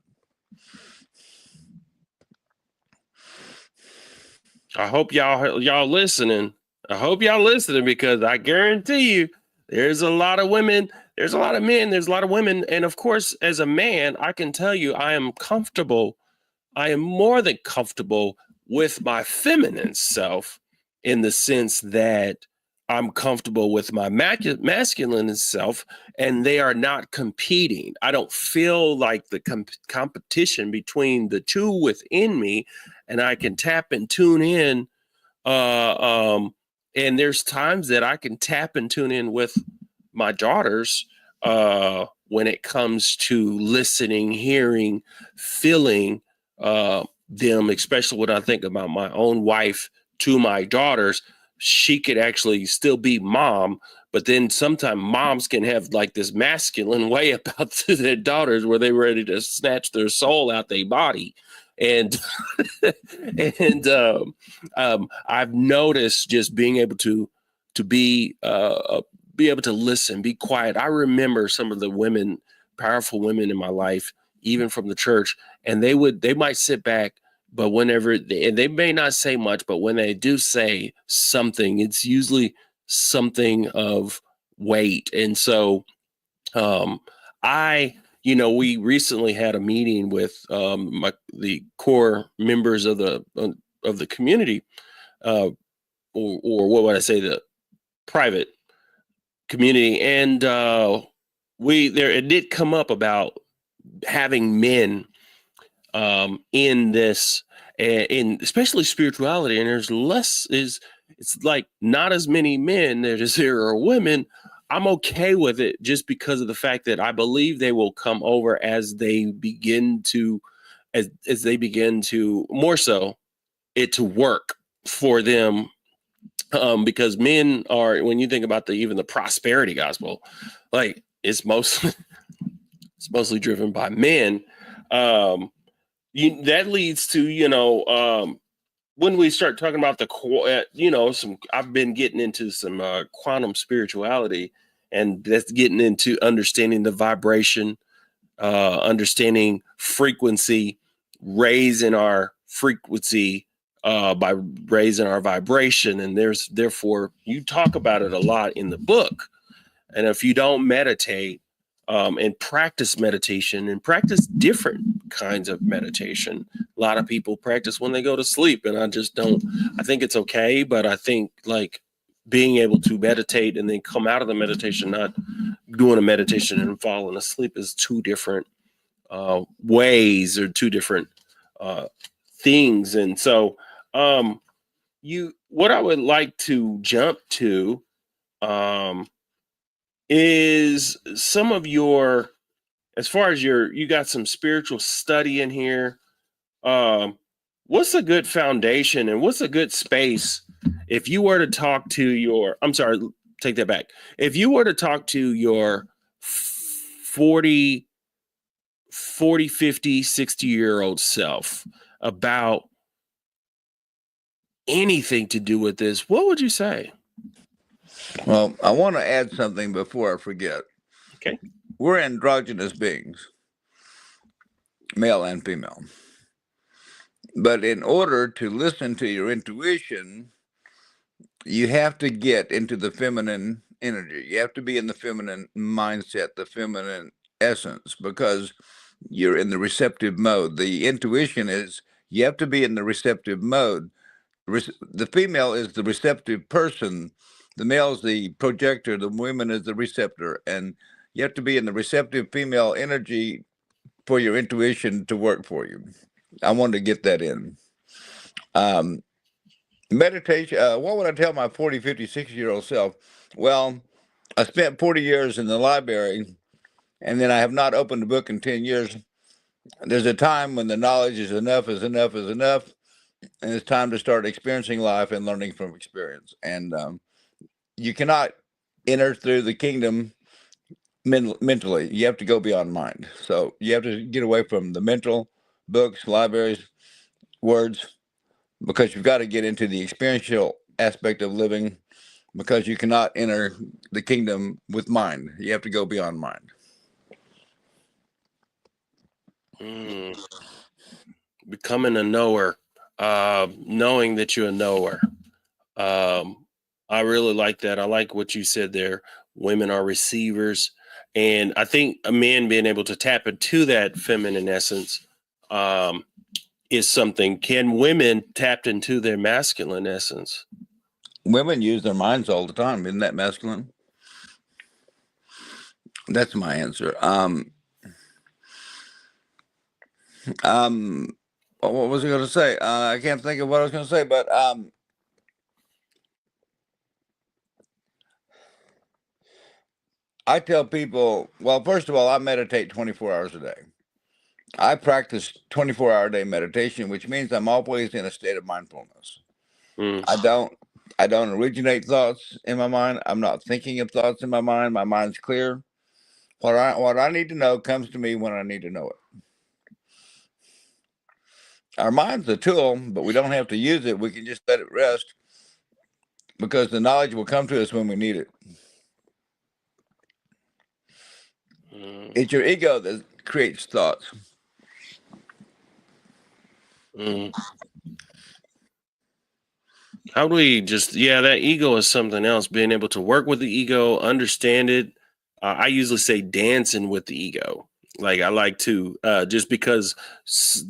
I hope y'all listening. I hope y'all listening, because I guarantee you there's a lot of women, there's a lot of men, there's a lot of women. And of course, as a man, I can tell you I am comfortable. I am more than comfortable with my feminine self, in the sense that I'm comfortable with my masculine self, and they are not competing. I don't feel like the competition between the two within me, and I can tap and tune in. Uh, um, and there's times that I can tap and tune in with my daughters, when it comes to listening, hearing, feeling them, especially when I think about my own wife to my daughters. She could actually still be mom, but then sometimes moms can have like this masculine way about their daughters, where they're ready to snatch their soul out their body. And and I've noticed just being able to be able to listen, be quiet. I remember some of the women, powerful women in my life, even from the church, and they might sit back, but and they may not say much, but when they do say something, it's usually something of weight. And so, I, we recently had a meeting with the core members of the community, or what would I say, the private community, and it did come up about having men in this, in especially spirituality, and it's like not as many men as there are women. I'm okay with it, just because of the fact that I believe they will come over as they begin to, as they begin to, more so, it to work for them. Because men are, when you think about even the prosperity gospel, like it's mostly it's mostly driven by men. That leads to, when we start talking about I've been getting into some quantum spirituality, and that's getting into understanding the vibration, understanding frequency, raising our frequency by raising our vibration. And therefore, you talk about it a lot in the book. And if you don't meditate, and practice meditation, and practice different kinds of meditation, a lot of people practice when they go to sleep, and I just don't. I think it's okay, but I think, like, being able to meditate and then come out of the meditation, not doing a meditation and falling asleep, is two different ways, or two different things. And so, what I would like to jump to is some of your, as far as you got some spiritual study in here. What's a good foundation, and what's a good space if you were to talk to I'm sorry, take that back. If you were to talk to your 40, 50, 60-year-old self about anything to do with this, what would you say? Well, I want to add something before I forget. Okay. We're androgynous beings, male and female. But in order to listen to your intuition, you have to get into the feminine energy. You have to be in the feminine mindset, the feminine essence, because you're in the receptive mode. The intuition is, you have to be in the receptive mode. The female is the receptive person. The male is the projector. The woman is the receptor. And you have to be in the receptive female energy for your intuition to work for you. I wanted to get that in. Meditation, what would I tell my 40, 50, 60-year-old self? Well, I spent 40 years in the library, and then I have not opened a book in 10 years. There's a time when the knowledge is enough, is enough, is enough, and it's time to start experiencing life and learning from experience. And you cannot enter through the kingdom mentally. You have to go beyond mind. So you have to get away from the mental, books, libraries, words, because you've got to get into the experiential aspect of living, because you cannot enter the kingdom with mind. You have to go beyond mind. Becoming a knower, knowing that you're a knower. I really like that. I like what you said there. Women are receivers. And I think a man being able to tap into that feminine essence is something. Can women tap into their masculine essence? Women use their minds all the time. Isn't that masculine? That's my answer. What was I going to say? I can't think of what I was going to say, but I tell people, well, first of all, I meditate 24 hours a day. I practice 24-hour day meditation, which means I'm always in a state of mindfulness. I don't originate thoughts in my mind. I'm not thinking of thoughts in my mind. My mind's clear. What I need to know comes to me when I need to know it. Our mind's a tool, but we don't have to use it. We can just let it rest, because the knowledge will come to us when we need it. It's your ego that creates thoughts. How do we that ego is something else. Being able to work with the ego, understand it. I usually say dancing with the ego. Like I like to, just because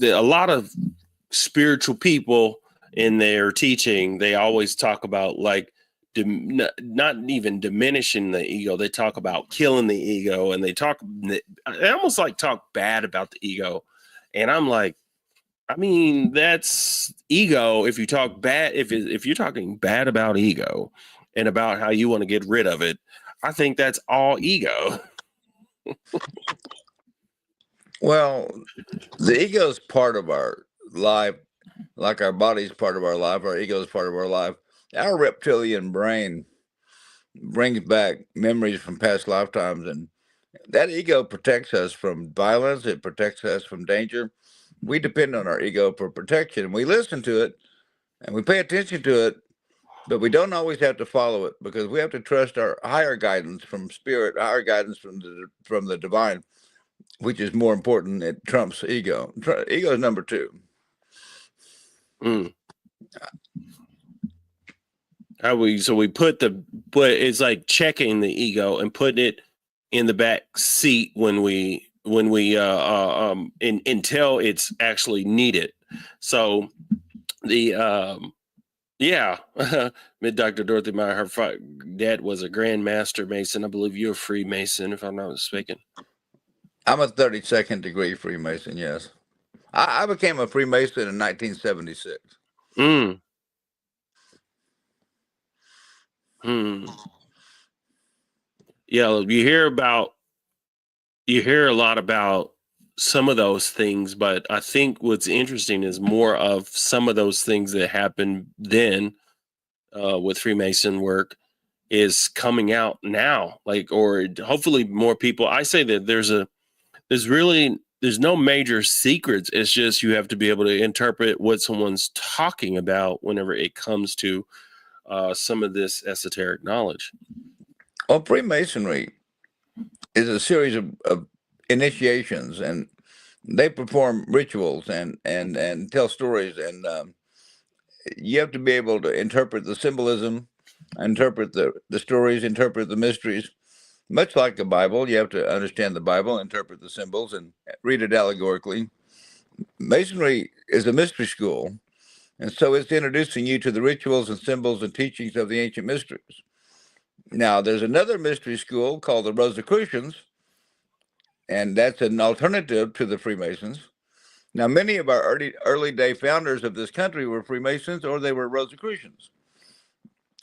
a lot of spiritual people in their teaching, they always talk about like not even diminishing the ego. They talk about killing the ego, and they almost like talk bad about the ego. And I'm like, I mean, that's ego. If you talk bad, if you're talking bad about ego and about how you want to get rid of it, I think that's all ego. Well, the ego is part of our life, like our body's part of our life. Our ego is part of our life. Our reptilian brain brings back memories from past lifetimes, and that ego protects us from violence. It protects us from danger. We depend on our ego for protection. We listen to it and we pay attention to it, but we don't always have to follow it, because we have to trust our higher guidance from spirit, higher guidance from the divine, which is more important. It trumps ego. Ego is number two. But it's like checking the ego and putting it in the back seat until it's actually needed. So the Dr. Dorothy Meyer, her dad was a Grand Master Mason. I believe you're a Freemason, if I'm not mistaken. I'm a 32nd degree Freemason, yes. I became a Freemason in 1976. Yeah, you hear a lot about some of those things, but I think what's interesting is more of some of those things that happened then with Freemason work is coming out now, or hopefully more people. I say that there's no major secrets. It's just you have to be able to interpret what someone's talking about whenever it comes to some of this esoteric knowledge. Well, Freemasonry is a series of initiations, and they perform rituals and tell stories, and you have to be able to interpret the symbolism, interpret the stories, interpret the mysteries. Much like the Bible, you have to understand the Bible, interpret the symbols, and read it allegorically. Masonry is a mystery school, and so it's introducing you to the rituals and symbols and teachings of the ancient mysteries. Now, there's another mystery school called the Rosicrucians, and that's an alternative to the Freemasons. Now, many of our early day founders of this country were Freemasons, or they were Rosicrucians.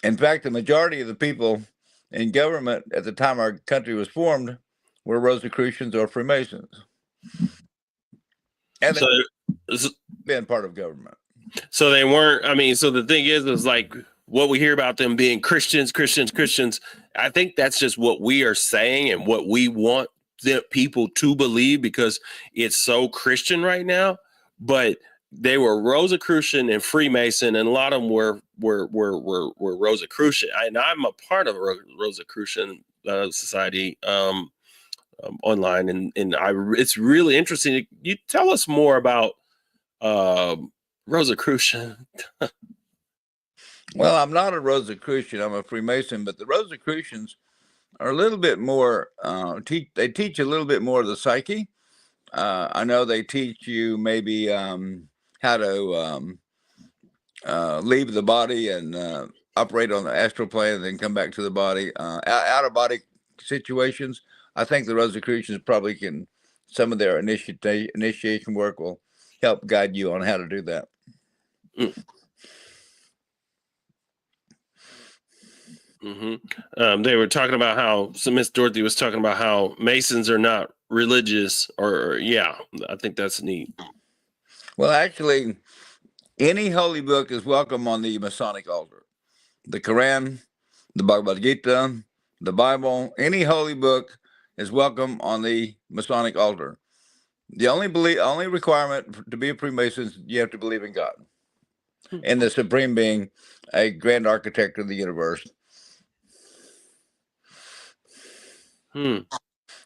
In fact, the majority of the people in government at the time our country was formed were Rosicrucians or Freemasons. And they've been part of government. So they weren't, so the thing is like what we hear about them being Christians. I think that's just what we are saying and what we want the people to believe, because it's so Christian right now. But they were Rosicrucian and Freemason, and a lot of them were Rosicrucian. And I'm a part of a Rosicrucian society online, and it's really interesting. You tell us more about Rosicrucian. Well, I'm not a Rosicrucian. I'm a Freemason, but the Rosicrucians are a little bit more. They teach a little bit more of the psyche. I know they teach you maybe how to leave the body and operate on the astral plane, and then come back to the body. Out of body situations, I think the Rosicrucians probably can. Some of their initiation work will help guide you on how to do that. Mm-hmm. They were talking about how, so Miss Dorothy was talking about how Masons are not religious, or yeah, I think that's neat. Well, actually, any holy book is welcome on the Masonic altar. The Quran, the Bhagavad Gita, the Bible, any holy book is welcome on the Masonic altar. The only requirement to be a Freemason is you have to believe in God and the Supreme Being, a grand architect of the universe.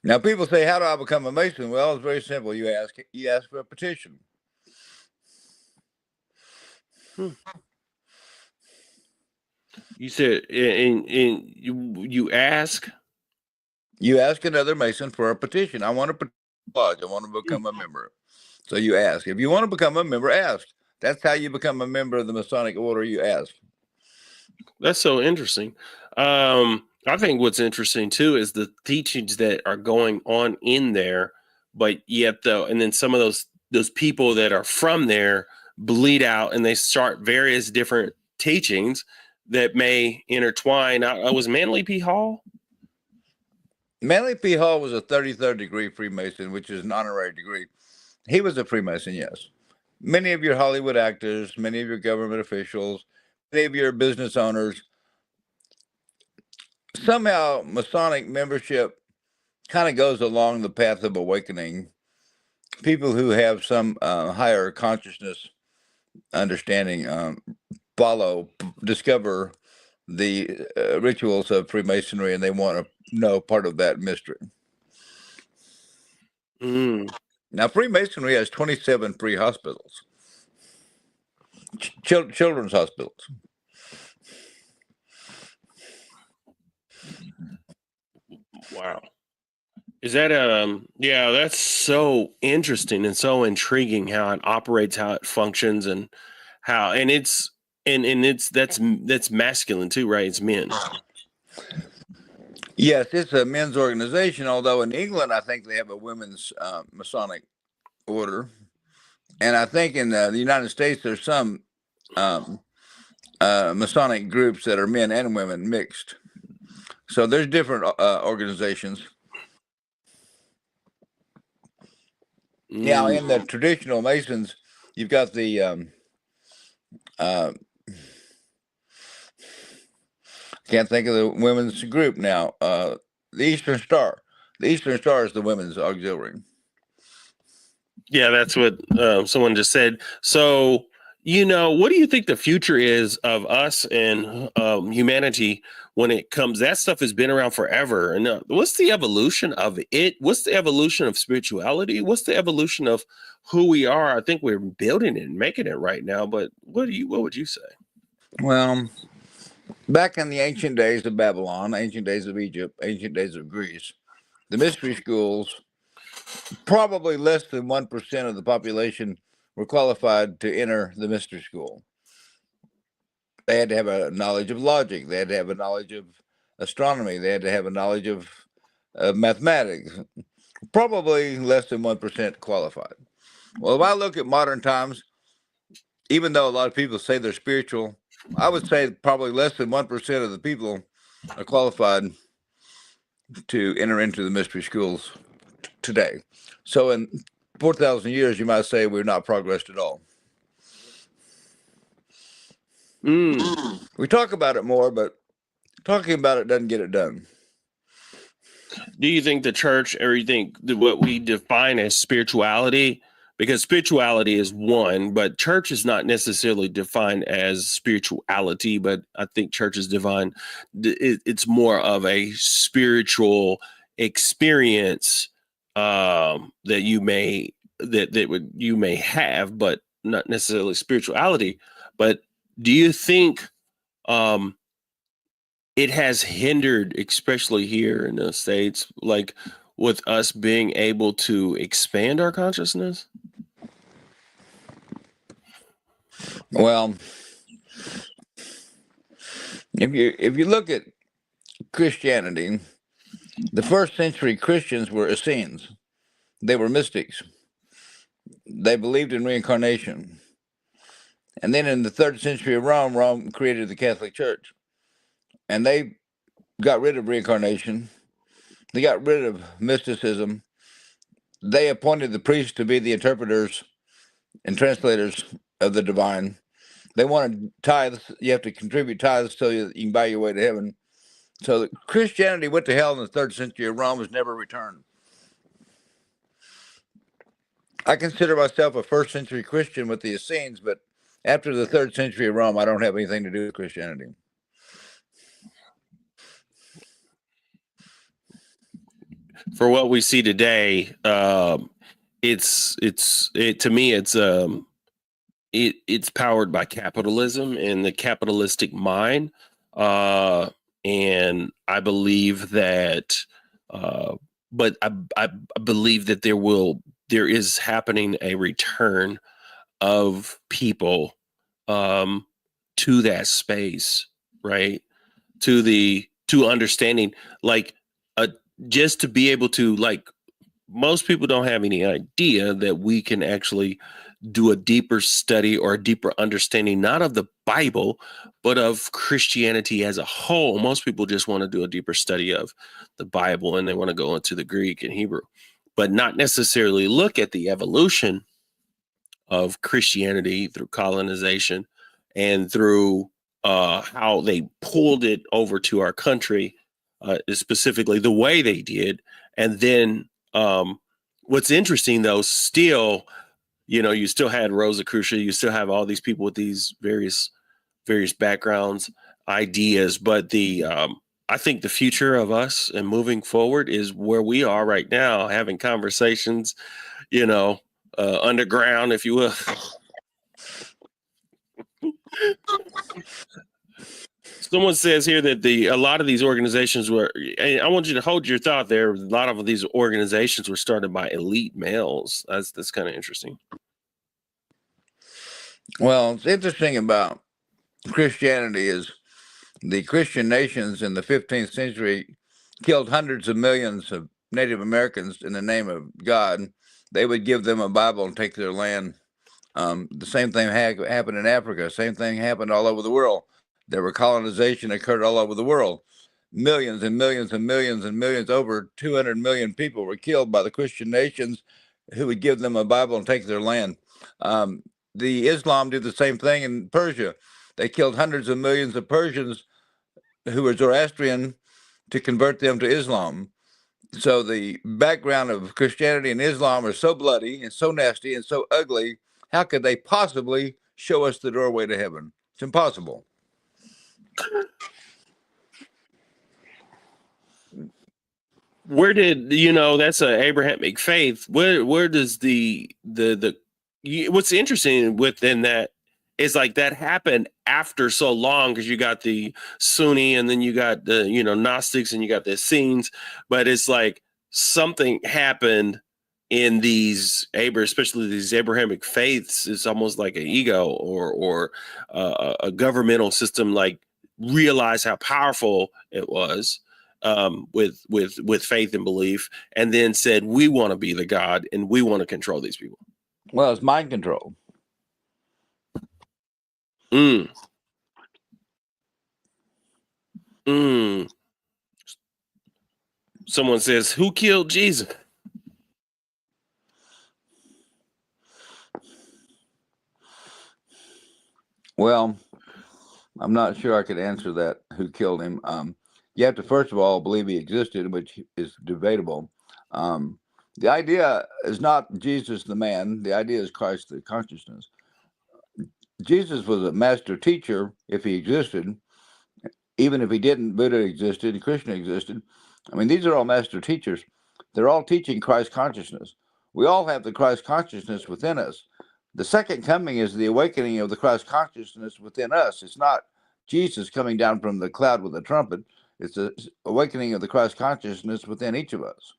Now, people say, "How do I become a Mason?" Well, it's very simple. You ask for a petition. You said, and you ask. You ask another Mason for a petition. I want to lodge. I want to become a member. So you ask. If you want to become a member, ask. That's how you become a member of the Masonic order. You ask. That's so interesting. I think what's interesting too is the teachings that are going on in there, but yet though, and then some of those people that are from there bleed out, and they start various different teachings that may intertwine. Was Manly P. Hall? Manly P. Hall was a 33rd degree Freemason, which is an honorary degree. He was a Freemason, yes. Many of your Hollywood actors, many of your government officials, many of your business owners, somehow Masonic membership kind of goes along the path of awakening. People who have some higher consciousness understanding discover the rituals of Freemasonry, and they want to know part of that mystery. Now, Freemasonry has 27 free hospitals, children's hospitals. Wow. Is that yeah, that's so interesting and so intriguing how it operates, how it functions, and how, and it's that's masculine too, right? It's men. Yes, it's a men's organization, although in England, I think they have a women's Masonic order. And I think in the United States, there's some Masonic groups that are men and women mixed. So there's different organizations. Now, in the traditional Masons, you've got the can't think of the women's group now. The Eastern Star. The Eastern Star is the women's auxiliary. Yeah, that's what someone just said. So, what do you think the future is of us and humanity when it comes? That stuff has been around forever. And what's the evolution of it? What's the evolution of spirituality? What's the evolution of who we are? I think we're building it and making it right now. But what would you say? Well, back in the ancient days of Babylon, ancient days of Egypt, ancient days of Greece, the mystery schools, probably less than 1% of the population were qualified to enter the mystery school. They had to have a knowledge of logic. They had to have a knowledge of astronomy. They had to have a knowledge of mathematics. Probably less than 1% qualified. Well, if I look at modern times, even though a lot of people say they're spiritual, I would say probably less than 1% of the people are qualified to enter into the mystery schools today. So in 4,000 years, you might say we're not progressed at all. We talk about it more, but talking about it doesn't get it done. Do you think the church, or you think what we define as spirituality, because spirituality is one, but church is not necessarily defined as spirituality, but I think church is defined, it's more of a spiritual experience that you may you may have, but not necessarily spirituality. But do you think it has hindered, especially here in the States, like with us being able to expand our consciousness? Well, if you look at Christianity, the first century Christians were Essenes. They were mystics. They believed in reincarnation. And then in the third century of Rome, Rome created the Catholic Church. And they got rid of reincarnation. They got rid of mysticism. They appointed the priests to be the interpreters and translators of the divine. They wanted tithes. You have to contribute tithes so you can buy your way to heaven. So Christianity went to hell in the third century of Rome, has never returned. I consider myself a first century Christian with the Essenes, but after the third century of Rome, I don't have anything to do with Christianity. For what we see today, to me, it's powered by capitalism and the capitalistic mind. And I believe that, but I believe that there is happening a return of people to that space, right? To understanding, like, just to be able to, like, most people don't have any idea that we can actually do a deeper study or a deeper understanding, not of the Bible, but of Christianity as a whole. Most people just want to do a deeper study of the Bible, and they want to go into the Greek and Hebrew, but not necessarily look at the evolution of Christianity through colonization and through how they pulled it over to our country, specifically the way they did. And then what's interesting, though, still, you still had Rosicrucian, you still have all these people with these various backgrounds, ideas, but I think the future of us and moving forward is where we are right now, having conversations, underground, if you will. Someone says here that a lot of these organizations were, and I want you to hold your thought there. A lot of these organizations were started by elite males. That's kind of interesting. Well, it's interesting about Christianity is the Christian nations in the 15th century killed hundreds of millions of Native Americans in the name of God. They would give them a Bible and take their land. The same thing happened in Africa. Same thing happened all over the world. There were colonization occurred all over the world. Millions and millions and millions and millions, over 200 million people were killed by the Christian nations who would give them a Bible and take their land. The Islam did the same thing in Persia. They killed hundreds of millions of Persians who were Zoroastrian to convert them to Islam. So the background of Christianity and Islam are so bloody and so nasty and so ugly. How could they possibly show us the doorway to heaven? It's impossible. Where did that's an Abrahamic faith? Where does what's interesting within that is, like, that happened after so long, because you got the Sunni and then you got the Gnostics and you got the Essenes, but it's like something happened in especially these Abrahamic faiths. It's almost like an ego or a governmental system, like, realized how powerful it was with faith and belief, and then said, we want to be the God and we want to control these people. Well, it's mind control. Someone says, who killed Jesus? Well, I'm not sure I could answer that. Who killed him? You have to, first of all, believe he existed, which is debatable. The idea is not Jesus the man. The idea is Christ the consciousness. Jesus was a master teacher if he existed. Even if he didn't, Buddha existed, Krishna existed. I mean, these are all master teachers. They're all teaching Christ consciousness. We all have the Christ consciousness within us. The second coming is the awakening of the Christ consciousness within us. It's not Jesus coming down from the cloud with a trumpet. It's the awakening of the Christ consciousness within each of us.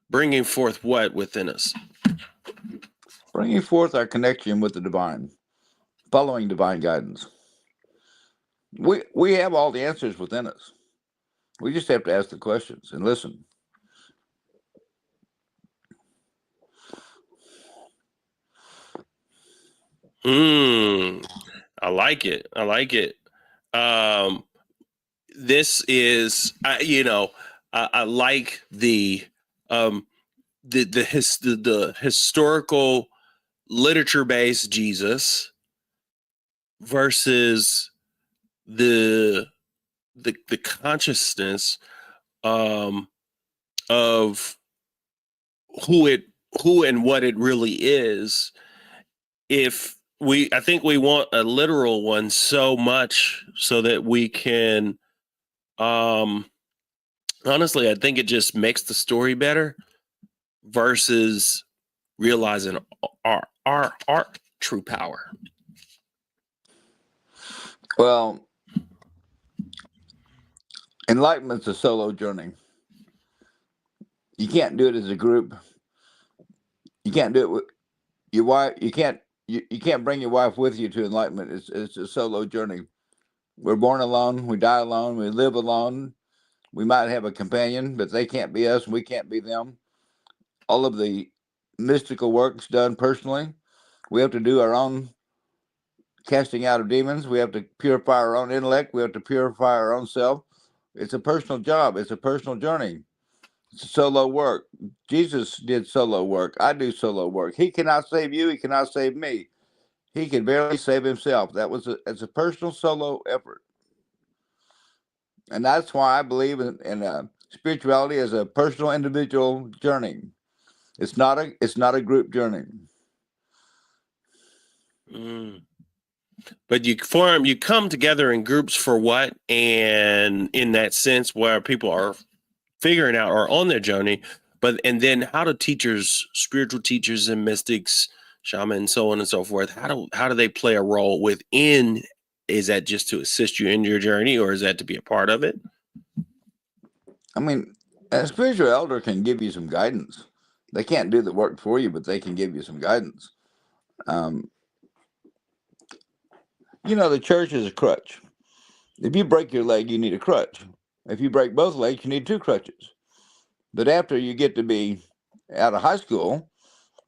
Bringing forth what within us? Bringing forth our connection with the divine, following divine guidance. We have all the answers within us. We just have to ask the questions and listen. I like it. I like it. This is, I like the historical literature based Jesus versus the consciousness of who and what it really is. I think we want a literal one so much so that we can, honestly, I think it just makes the story better versus realizing our true power. Well, enlightenment's a solo journey. You can't do it as a group. You can't do it with your wife. You can't bring your wife with you to enlightenment. It's a solo journey. We're born alone. We die alone. We live alone. We might have a companion, but they can't be us. We can't be them. All of the mystical work's done personally. We have to do our own casting out of demons. We have to purify our own intellect. We have to purify our own self. It's a personal job. It's a personal journey. It's solo work. Jesus did solo work. I do solo work. He cannot save you. He cannot save me. He can barely save himself. It's a personal solo effort. And that's why I believe in spirituality as a personal individual journey. It's not a group journey. But you come together in groups for what? And in that sense where people are figuring out or on their journey, and then how do spiritual teachers and mystics, shamans, so on and so forth, how do they play a role within? Is that just to assist you in your journey, or is that to be a part of it? I mean, a spiritual elder can give you some guidance. They can't do the work for you, but they can give you some guidance. The church is a crutch. If you break your leg, you need a crutch. If you break both legs, you need two crutches. But after you get to be out of high school,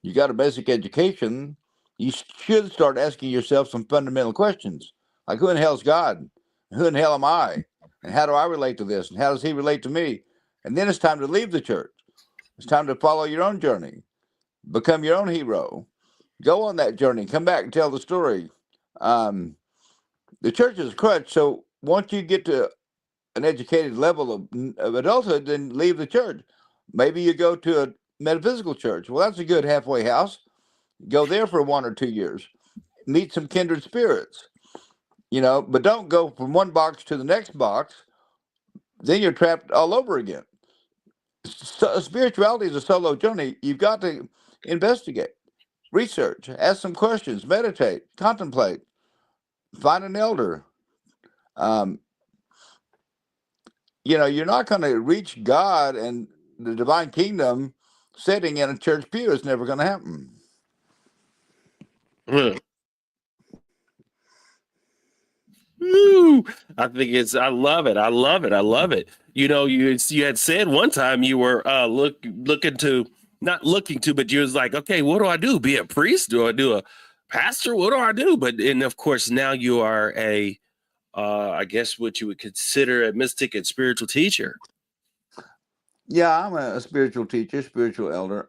you got a basic education, you should start asking yourself some fundamental questions. Like, who in the hell is God? Who in the hell am I? And how do I relate to this? And how does he relate to me? And then it's time to leave the church. It's time to follow your own journey. Become your own hero. Go on that journey. Come back and tell the story. The church is a crutch, so once you get to an educated level of adulthood, then leave the church. Maybe you go to a metaphysical church. Well, that's a good halfway house. Go there for 1 or 2 years. Meet some kindred spirits. But don't go from one box to the next box. Then you're trapped all over again. So spirituality is a solo journey. You've got to investigate, research, ask some questions, meditate, contemplate, find an elder. You're not going to reach God and the divine kingdom sitting in a church pew. It's never going to happen. Woo! I love it. I love it. I love it. You had said one time you were looking to, not looking to, but you was like, okay, what do I do? Be a priest? Do I do a pastor? What do I do? And of course, now you are I guess what you would consider a mystic and spiritual teacher. Yeah, I'm a spiritual teacher, spiritual elder.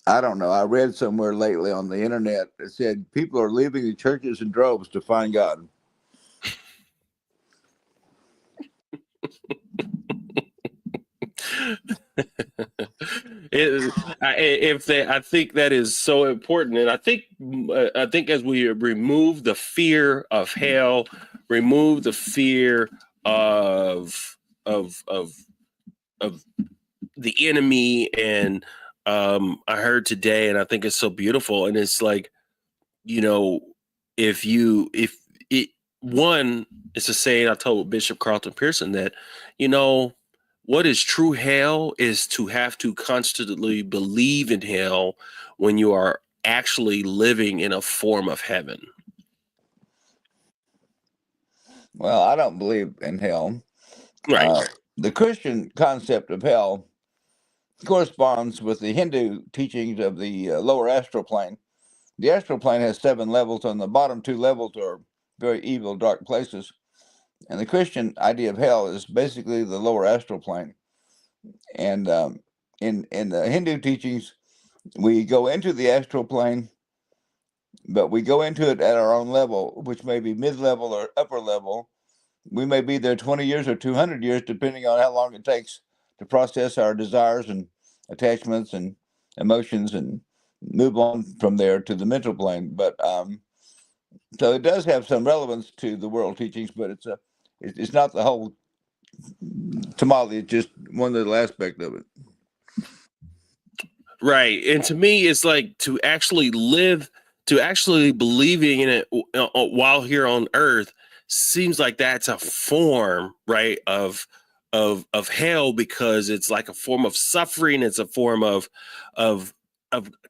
I don't know. I read somewhere lately on the internet that said people are leaving the churches in droves to find God. I think that is so important, and I think as we remove the fear of hell, remove the fear of of of of the enemy, and I heard today, and I think it's so beautiful, and it's like, you know, if it one, it's a saying I told Bishop Carlton Pearson that, you know, what is true hell is to have to constantly believe in hell when you are actually living in a form of heaven. Well, I don't believe in hell. Right. The Christian concept of hell corresponds with the Hindu teachings of the lower astral plane. The astral plane has 7 levels, and the bottom 2 levels are very evil, dark places. And the Christian idea of hell is basically the lower astral plane. And in the Hindu teachings, we go into the astral plane, but we go into it at our own level, which may be mid-level or upper level. We may be there 20 years or 200 years, depending on how long it takes to process our desires and attachments and emotions and move on from there to the mental plane. But so it does have some relevance to the world teachings, but it's not the whole tamale. It's just one little aspect of it. Right. And to me, it's like to actually live, to actually believing in it while here on earth seems like that's a form, right, of hell, because it's like a form of suffering. It's a form of of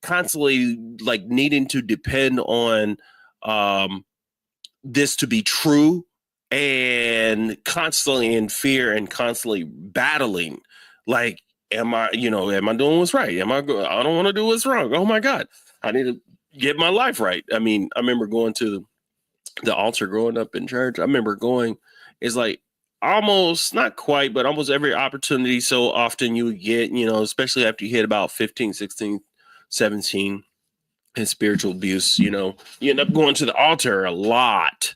constantly like needing to depend on um this to be true, and constantly in fear and constantly battling, like, am I doing what's right? I don't want to do what's wrong. Oh my God, I need to get my life right. I mean, I remember going to the altar growing up in church. I remember going, it's like almost not quite, but almost every opportunity. So often you would get, especially after you hit about 15, 16, 17, and spiritual abuse, you end up going to the altar a lot,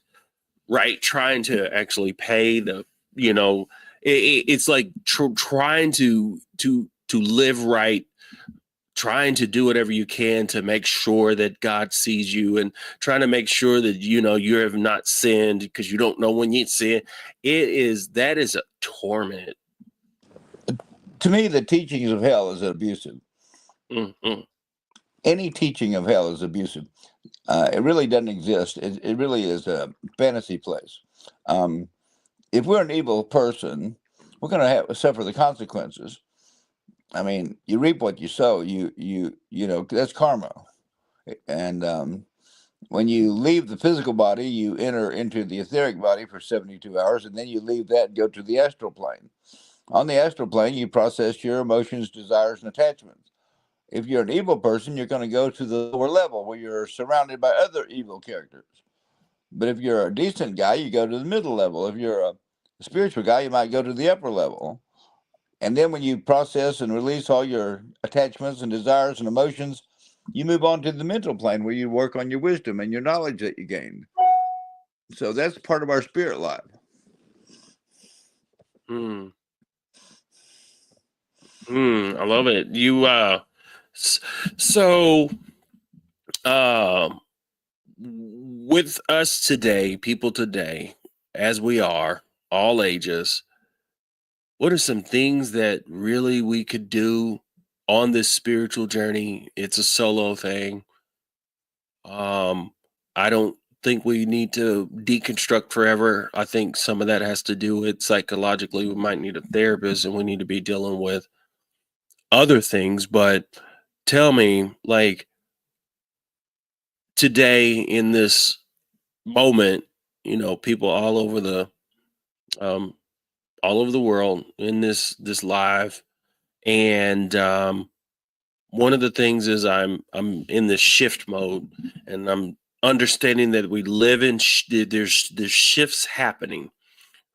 right? Trying to actually pay the, it's like trying to live right, trying to do whatever you can to make sure that God sees you, and trying to make sure that you have not sinned, because you don't know when you sin. That is a torment. To me, the teachings of hell is abusive. Mm-hmm. Any teaching of hell is abusive. It really doesn't exist. It really is a fantasy place. If we're an evil person, we're going to have suffer the consequences. I mean, you reap what you sow. You know, that's karma. And when you leave the physical body, you enter into the etheric body for 72 hours, and then you leave that and go to the astral plane. On the astral plane, you process your emotions, desires, and attachments. If you're an evil person, you're going to go to the lower level where you're surrounded by other evil characters. But if you're a decent guy, you go to the middle level. If you're a spiritual guy, you might go to the upper level. And then when you process and release all your attachments and desires and emotions, you move on to the mental plane where you work on your wisdom and your knowledge that you gained. So that's part of our spirit life. I love it. So with us today, people today, as we are, all ages, what are some things that really we could do on this spiritual journey? It's a solo thing. I don't think we need to deconstruct forever. I think some of that has to do with psychologically. We might need a therapist, and we need to be dealing with other things. But tell me, like, today in this moment, people um, all over the world in this live, and one of the things is I'm in this shift mode, and I'm understanding that we live in there's shifts happening,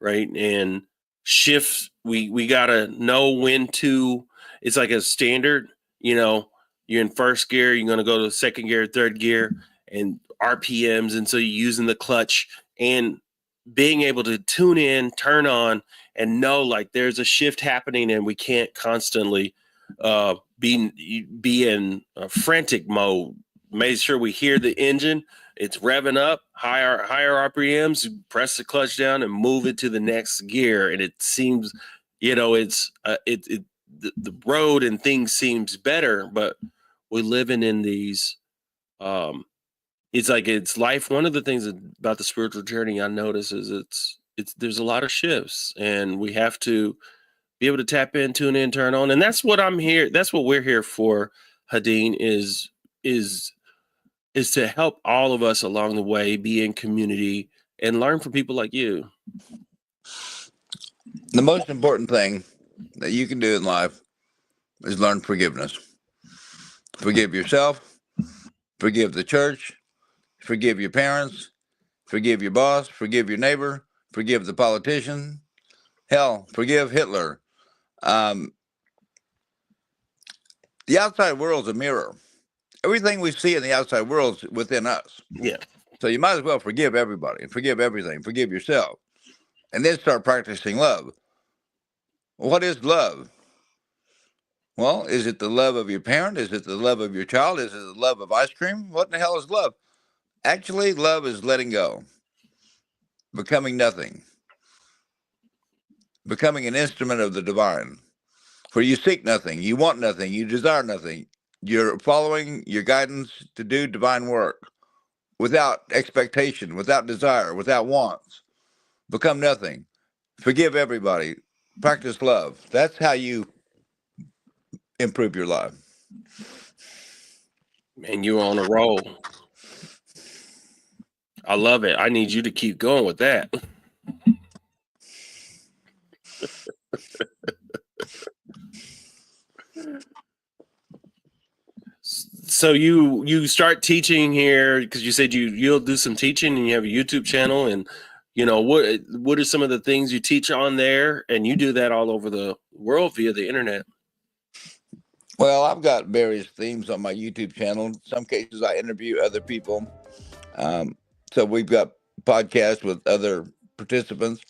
right? And shifts, we gotta know when to. It's like a standard, you're in first gear, you're gonna go to second gear, third gear, and RPMs, and so you're using the clutch, and being able to tune in, turn on, and know like there's a shift happening, and we can't constantly be in frantic mode. Make sure we hear the engine; it's revving up, higher RPMs. Press the clutch down and move it to the next gear, and it seems, it's the road and things seems better, but we're living in these. It's like it's life. One of the things about the spiritual journey I notice is it's there's a lot of shifts, and we have to be able to tap in, tune in, turn on, and that's what I'm here. That's what we're here for. Hedin is is to help all of us along the way, be in community, and learn from people like you. The most important thing that you can do in life is learn forgiveness. Forgive yourself, forgive the church, forgive your parents, forgive your boss, forgive your neighbor, forgive the politician. Hell, forgive Hitler. Um, the outside world's a mirror. Everything we see in the outside world's within us. Yeah. So you might as well forgive everybody and forgive everything. Forgive yourself. And then start practicing love. What is love? Well, is it the love of your parent? Is it the love of your child? Is it the love of ice cream? What in the hell is love? Actually, love is letting go, becoming nothing, becoming an instrument of the divine, where you seek nothing, you want nothing, you desire nothing. You're following your guidance to do divine work without expectation, without desire, without wants. Become nothing. Forgive everybody. Practice love. That's how you improve your life. Man, you're on a roll. I love it. I need you to keep going with that. So you start teaching here because you said you'll do some teaching, and you have a YouTube channel, and what are some of the things you teach on there, and you do that all over the world via the internet. Well, I've got various themes on my YouTube channel. In some cases, I interview other people. So we've got podcasts with other participants.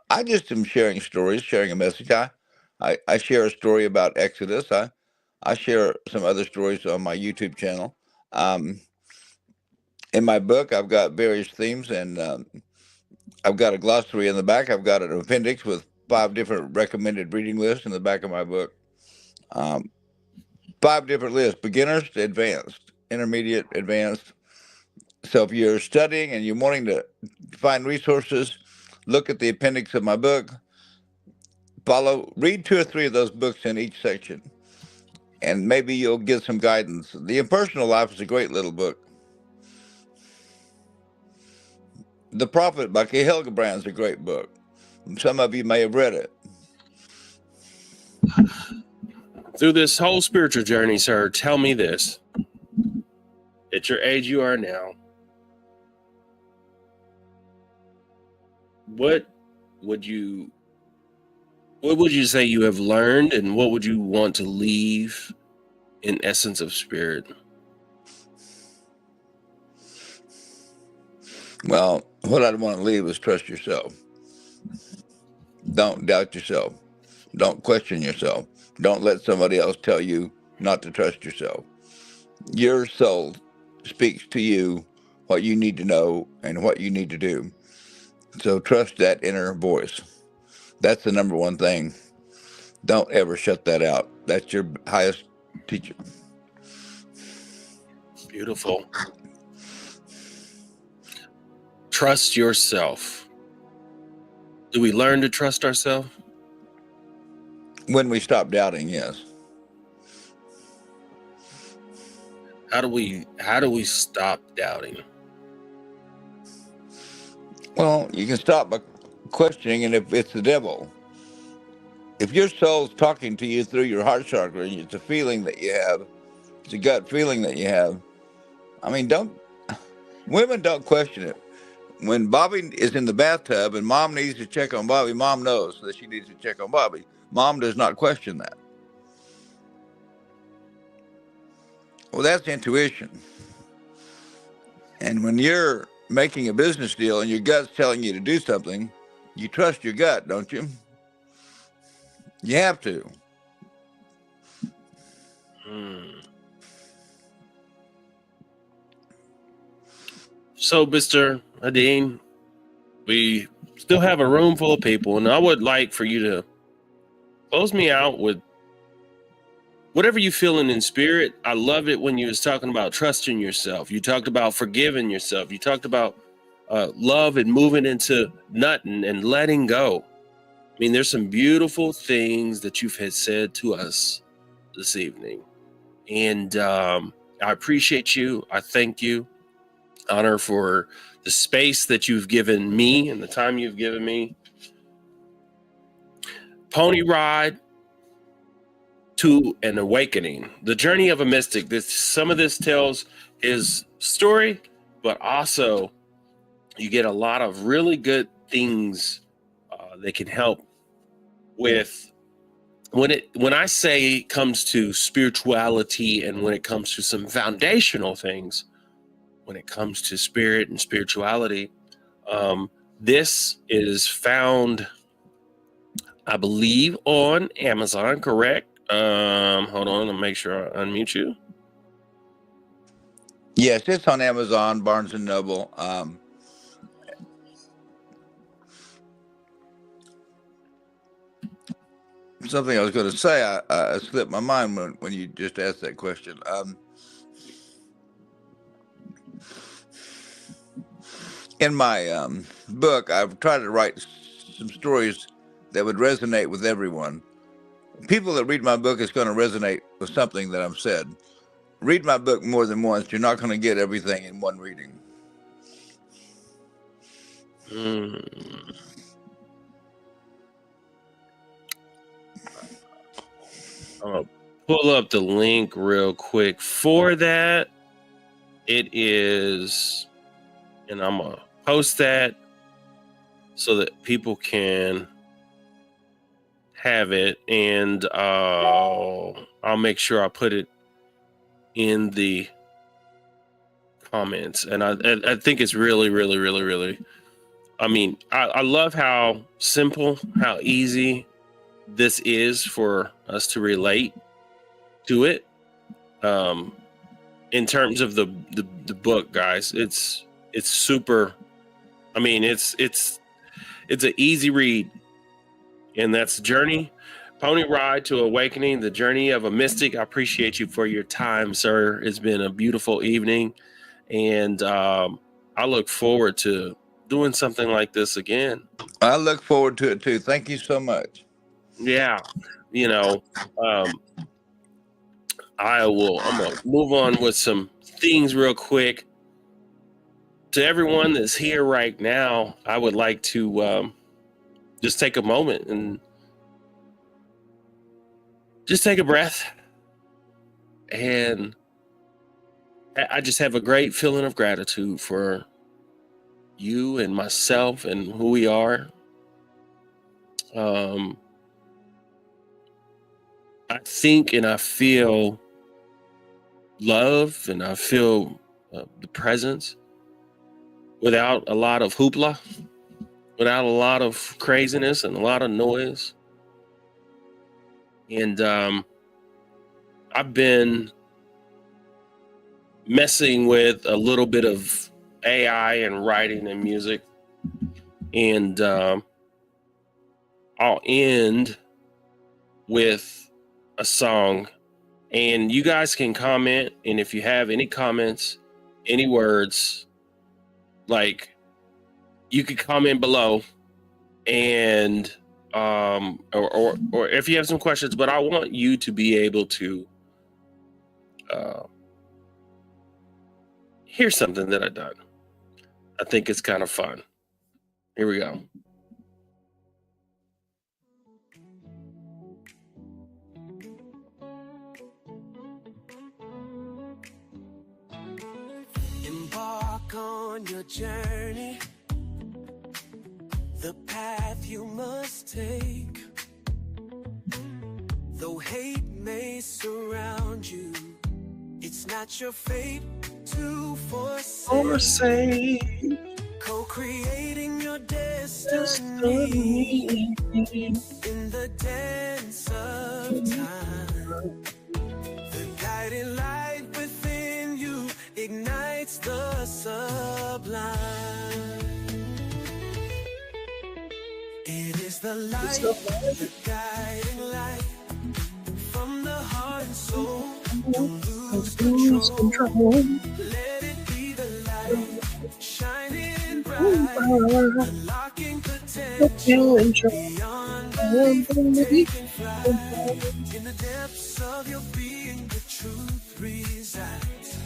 I just am sharing stories, sharing a message. I share a story about Exodus. I share some other stories on my YouTube channel. In my book, I've got various themes, and I've got a glossary in the back. I've got an appendix with 5 different recommended reading lists in the back of my book. 5 different lists: beginners to advanced, intermediate, advanced. So if you're studying and you're wanting to find resources, look at the appendix of my book. Read 2 or 3 of those books in each section, and maybe you'll get some guidance. The Impersonal Life is a great little book. The Prophet by Kay Hilgebrand is a great book. Some of you may have read it. Through this whole spiritual journey, sir, tell me this. At your age you are now, what would you say you have learned, and what would you want to leave in essence of spirit? Well, what I'd want to leave is trust yourself. Don't doubt yourself. Don't question yourself. Don't let somebody else tell you not to trust yourself. Your soul speaks to you what you need to know and what you need to do. So trust that inner voice. That's the number one thing. Don't ever shut that out. That's your highest teacher. Beautiful. Trust yourself. Do we learn to trust ourselves? When we stop doubting, yes. How do we stop doubting? Well, you can stop by questioning, and if it's the devil, if your soul's talking to you through your heart chakra, and it's a feeling that you have, it's a gut feeling that you have. I mean, women don't question it. When Bobby is in the bathtub and mom needs to check on Bobby, mom knows that she needs to check on Bobby. Mom does not question that. Well, that's intuition. And when you're making a business deal and your gut's telling you to do something, you trust your gut, don't you? You have to. So, Mr. Hedin, we still have a room full of people, and I would like for you to close me out with whatever you feeling in spirit. I love it when you was talking about trusting yourself. You talked about forgiving yourself. You talked about love and moving into nothing and letting go. I mean, there's some beautiful things that you've had said to us this evening. And I appreciate you. I thank you. Honor for the space that you've given me and the time you've given me. Pony Ride to an Awakening, the journey of a mystic. Some of this tells his story, but also you get a lot of really good things that can help with when I say it comes to spirituality, and when it comes to some foundational things, when it comes to spirit and spirituality. This is found, I believe, on Amazon, correct? Hold on, let me make sure I unmute you. Yes, it's on Amazon, Barnes and Noble. Something I was going to say, I slipped my mind when you just asked that question. In my book, I've tried to write some stories that would resonate with everyone. People that read my book is going to resonate with something that I've said. Read my book more than once. You're not going to get everything in one reading. I'll pull up the link real quick for that. It is, and I'm going to post that so that people can have it, and I'll make sure I put it in the comments. And I think it's really, really, really, really, I mean, I love how simple, how easy this is for us to relate to it. In terms of the book, guys, it's super. I mean, it's an easy read, and that's Journey, Pony Ride to Awakening, the journey of a mystic. I appreciate you for your time, sir. It's been a beautiful evening, and I look forward to doing something like this again. I look forward to it too. Thank you so much. Yeah, I'm gonna move on with some things real quick. To everyone that's here right now, I would like to just take a moment and just take a breath. And I just have a great feeling of gratitude for you and myself and who we are. I think and I feel love, and I feel the presence without a lot of hoopla, without a lot of craziness and a lot of noise. And I've been messing with a little bit of AI and writing and music. And I'll end with a song. And you guys can comment. And if you have any comments, any words, like, you could comment below. And or if you have some questions, but I want you to be able to hear something that I've done. I think it's kind of fun. Here we go. Embark on your journey, the path you must take. Though hate may surround you, it's not your fate to Or forsake. say Co-creating your destiny. destiny in the dance of time. The guiding light within you ignites the sublime. It is the light, the guiding light from the heart and soul. Don't lose control. Let it be the light, shining bright, unlocking potential beyond belief, taking flight. In the depths of your being, the truth resides.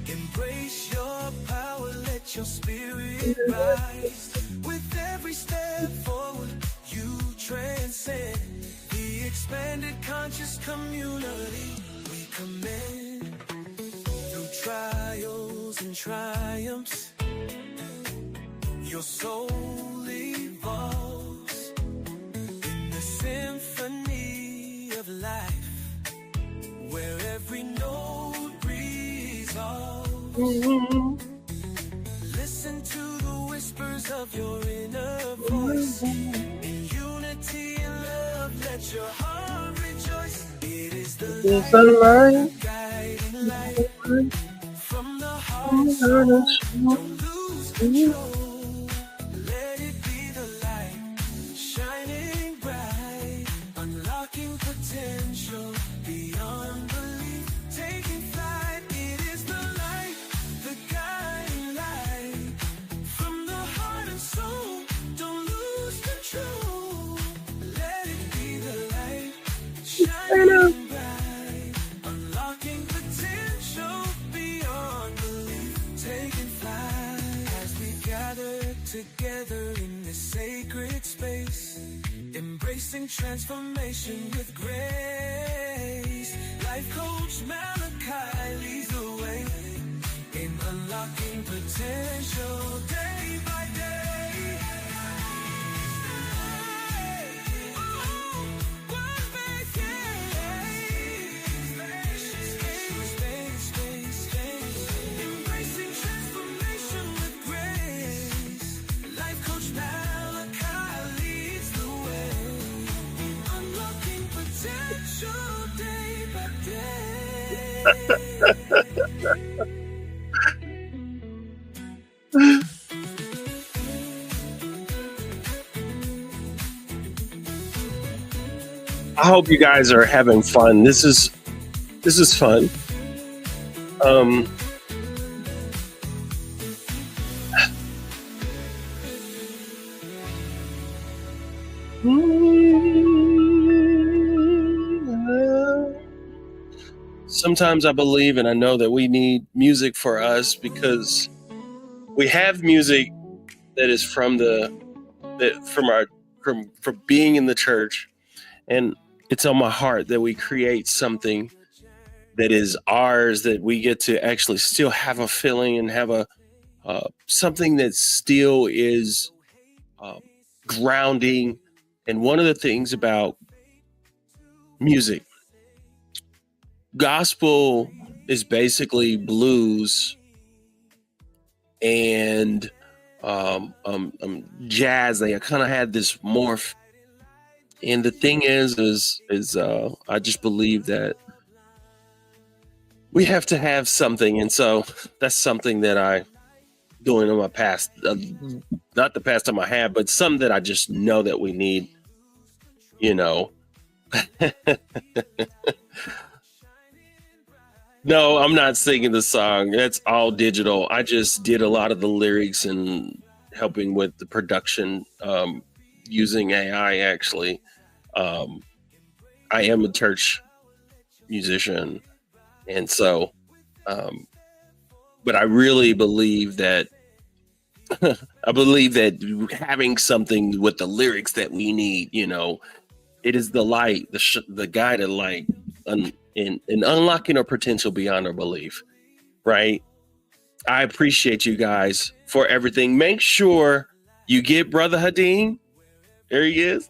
Embrace your power, let your spirit rise. With every step forward, you transcend the expanded conscious community we commend. Through trials and triumphs, your soul evolves in the symphony of life, where every note resolves. Listen to the whispers of your inner voice. In unity and love, let your heart rejoice. It is the light, guiding light from the heart and soul. Don't lose control. Let it be the light, shining bright, unlocking potential beyond belief, taking flight. It is the light, the guiding light from the heart and soul. Don't lose control. Let it be the light, shining bright, unlocking potential beyond belief, taking flight. As we gather together in this sacred space, embracing transformation with grace. Life coach Malachi leads the way in unlocking potential day by day. Embracing transformation with grace. Life coach Malachi leads the way in unlocking potential day by day. I hope you guys are having fun. This is fun. Sometimes I believe and I know that we need music for us because we have music that is from being in the church, and it's on my heart that we create something that is ours, that we get to actually still have a feeling and have a something that still is grounding. And one of the things about music, gospel is basically blues and jazz. They kind of had this morph. And the thing is I just believe that we have to have something. And so that's something that I doing in my past, not the past time I had, but something that I just know that we need, you know. No, I'm not singing the song. That's all digital. I just did a lot of the lyrics and helping with the production using AI, actually. I am a church musician. And so, but I really believe that having something with the lyrics that we need, you know, it is the light, the guided light, in unlocking our potential beyond our belief, right? I appreciate you guys for everything. Make sure you get Brother Hedin. There he is.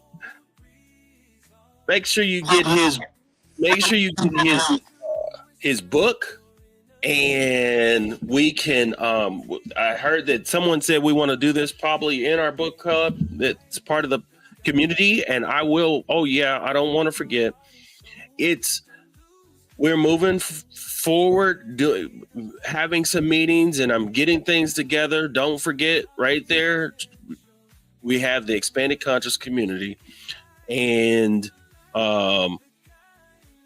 Make sure you get his book, and we can I heard that someone said we want to do this probably in our book club that's part of the community, and I will. Oh yeah, I don't want to forget. We're moving forward, having some meetings, and I'm getting things together. Don't forget, right there, we have the expanded conscious community, and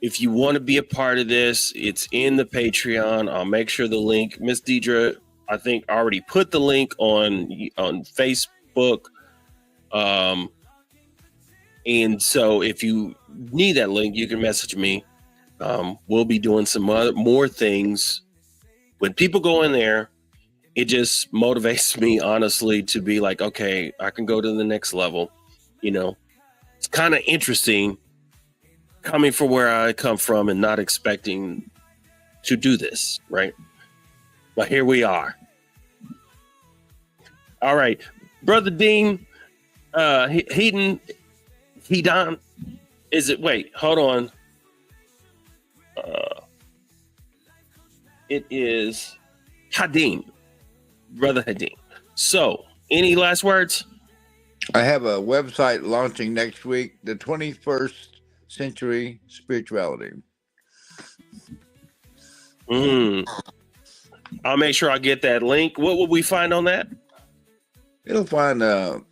if you want to be a part of this, it's in the Patreon. I'll make sure the link, Miss Deidre, I think already put the link on Facebook. And so if you need that link, you can message me. We'll be doing some more things. When people go in there, it just motivates me, honestly, to be like, okay, I can go to the next level. You know, it's kind of interesting coming from where I come from and not expecting to do this, right? But here we are. All right, Brother Dean, Hedin, is it? Wait, hold on. It is Hedin, Brother Hedin. So, any last words? I have a website launching next week, the 21st Century Spirituality. I'll make sure I get that link. What will we find on that? It'll find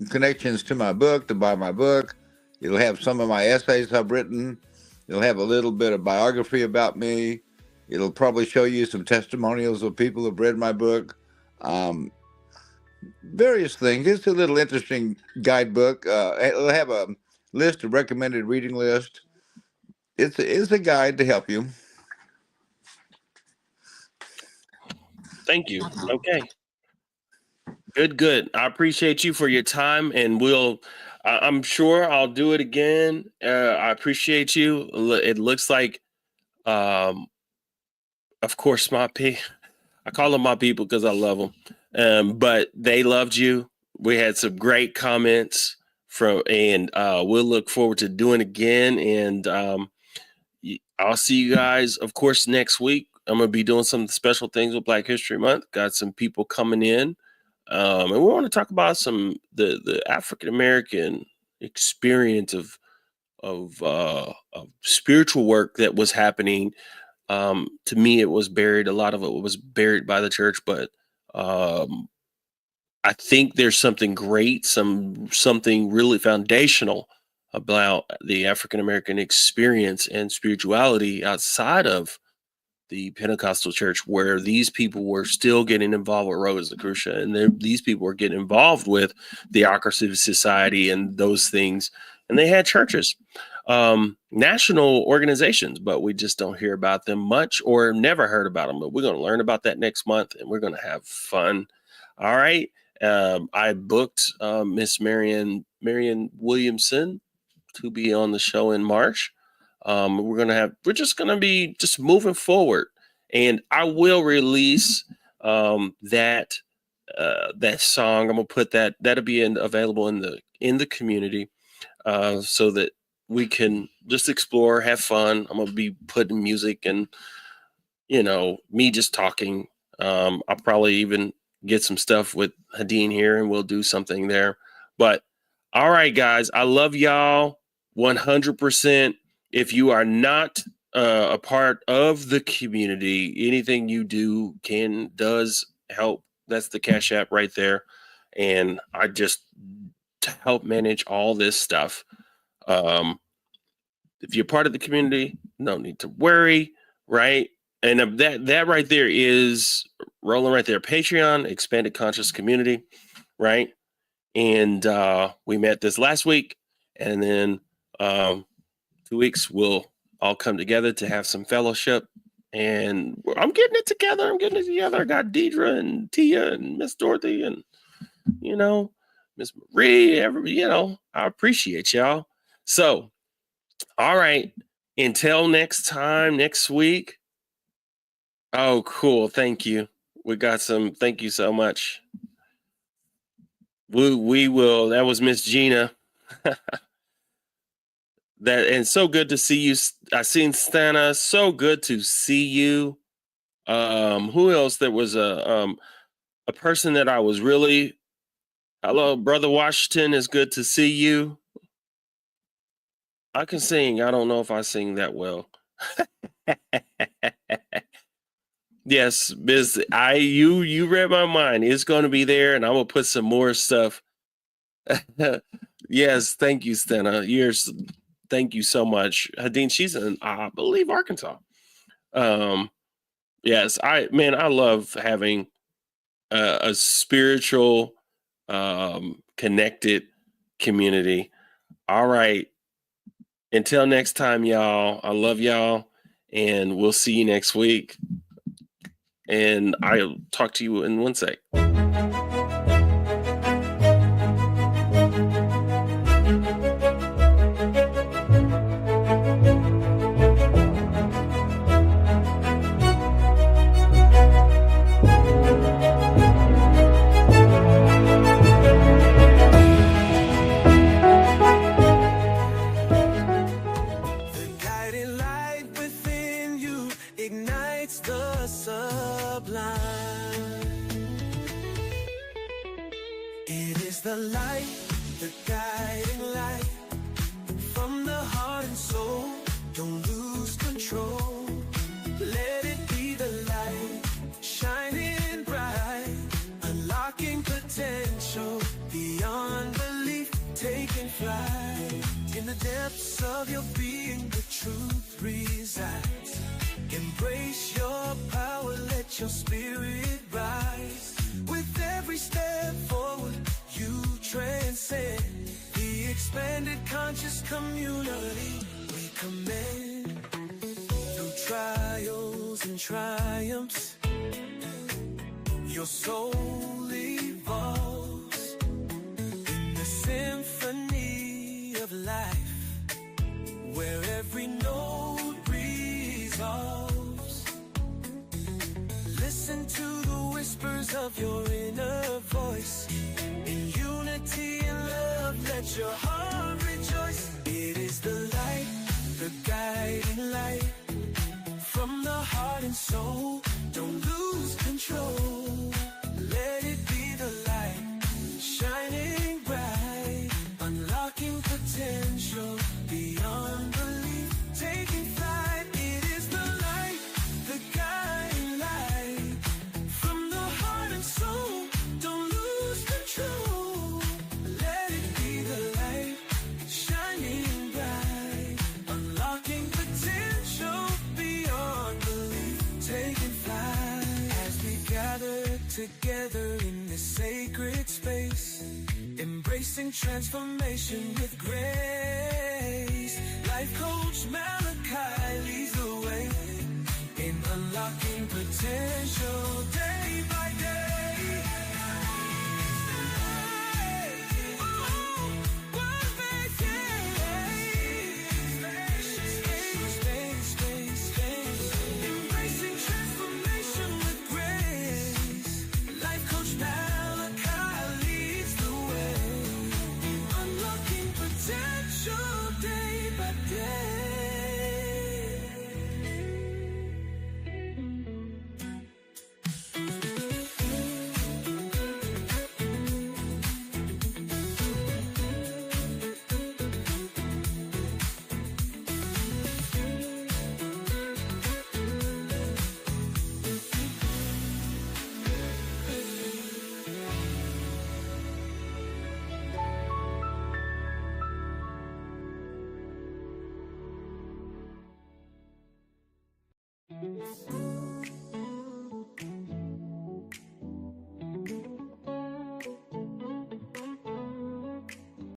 connections to my book, to buy my book. It'll have some of my essays I've written. It'll have a little bit of biography about me. It'll probably show you some testimonials of people who've read my book. Various things. It's a little interesting guidebook. It'll have a list, a recommended reading list. It's a guide to help you. Thank you. Okay. Good. I appreciate you for your time, and I'm sure I'll do it again. I appreciate you. It looks like, of course, I call them my people because I love them. But they loved you. We had some great comments and we'll look forward to doing it again. And I'll see you guys, of course, next week. I'm going to be doing some special things with Black History Month. Got some people coming in. And we want to talk about the African American experience of spiritual work that was happening. To me, it was buried. A lot of it was buried by the church, but I think there's something great, something really foundational about the African American experience and spirituality outside of the Pentecostal church, where these people were still getting involved with Rosicrucian, and these people were getting involved with the Theocracy Society and those things. And they had churches, national organizations, but we just don't hear about them much or never heard about them. But we're going to learn about that next month, and we're going to have fun. All right. I booked Miss Marion Williamson to be on the show in March. We're just going to be just moving forward, and I will release that song. I'm going to put that'll be available in the community, so that we can just explore, have fun. I'm going to be putting music and, me just talking. I'll probably even get some stuff with Hedin here, and we'll do something there. But all right, guys, I love y'all 100%. If you are not a part of the community, anything you do does help. That's the Cash App right there. And I just to help manage all this stuff. If you're part of the community, no need to worry, right? And that right there is rolling right there. Patreon, Expanded Conscious Community, right? And we met this last week, and then 2 weeks we'll all come together to have some fellowship. And I'm getting it together. I got Deidre and Tia and Miss Dorothy and Miss Marie. I appreciate y'all. So, all right. Until next time, next week. Oh, cool. Thank you. We got some. Thank you so much. We will. That was Miss Gina. And so good to see you. I seen Stana. So good to see you. Who else? There was a person that I was really. Hello, brother Washington. It's good to see you. I can sing. I don't know if I sing that well. Yes, Biz. You read my mind. It's going to be there, and I'm gonna put some more stuff. Yes, thank you, Stena. Thank you so much, Hedin. She's in, I believe, Arkansas. Yes, I love having a spiritual, connected community. All right. Until next time, y'all. I love y'all, and we'll see you next week. And I'll talk to you in 1 sec. The light, the guiding light, from the heart and soul, don't lose control. Let it be the light, shining bright, unlocking potential, beyond belief, taking flight. In the depths of your being, the truth resides. Embrace your power, let your spirit rise. With every step forward, you transcend the expanded conscious community we commend. Through trials and triumphs, your soul evolves in the symphony of life, where every note resolves. Listen to the whispers of your inner voice. In unity and love, let your heart rejoice. It is the light, the guiding light, from the heart and soul. Don't lose control. Let it be the light, shining bright, unlocking potential, beyond belief, taking flight. It is the light, the guiding light, from the heart and soul. Don't lose control. Let it be the light, shining bright, unlocking potential, beyond belief, taking flight. As we gather together in this sacred space, embracing transformation with grace. Life coach Malachi leads the way in unlocking potential.